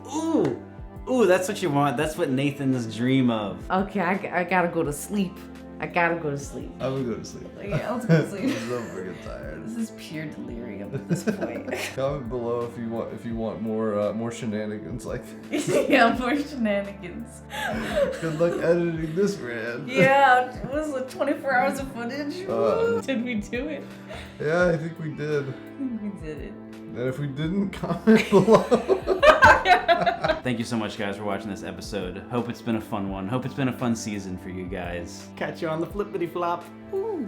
Ooh, that's what you want. That's what Nathan's dream of. okay, I gotta go to sleep. I will go to sleep. Yeah, I'll go to sleep. I'm so freaking tired. This is pure delirium at this point. Comment below if you want more shenanigans like this. Yeah, more shenanigans. Good luck editing this, man. Yeah, it was like 24 hours of footage. Did we do it? Yeah, I think we did. I think we did it. And if we didn't, comment below. Thank you so much, guys, for watching this episode. Hope it's been a fun one. Hope it's been a fun season for you guys. Catch you on the flippity flop. Ooh.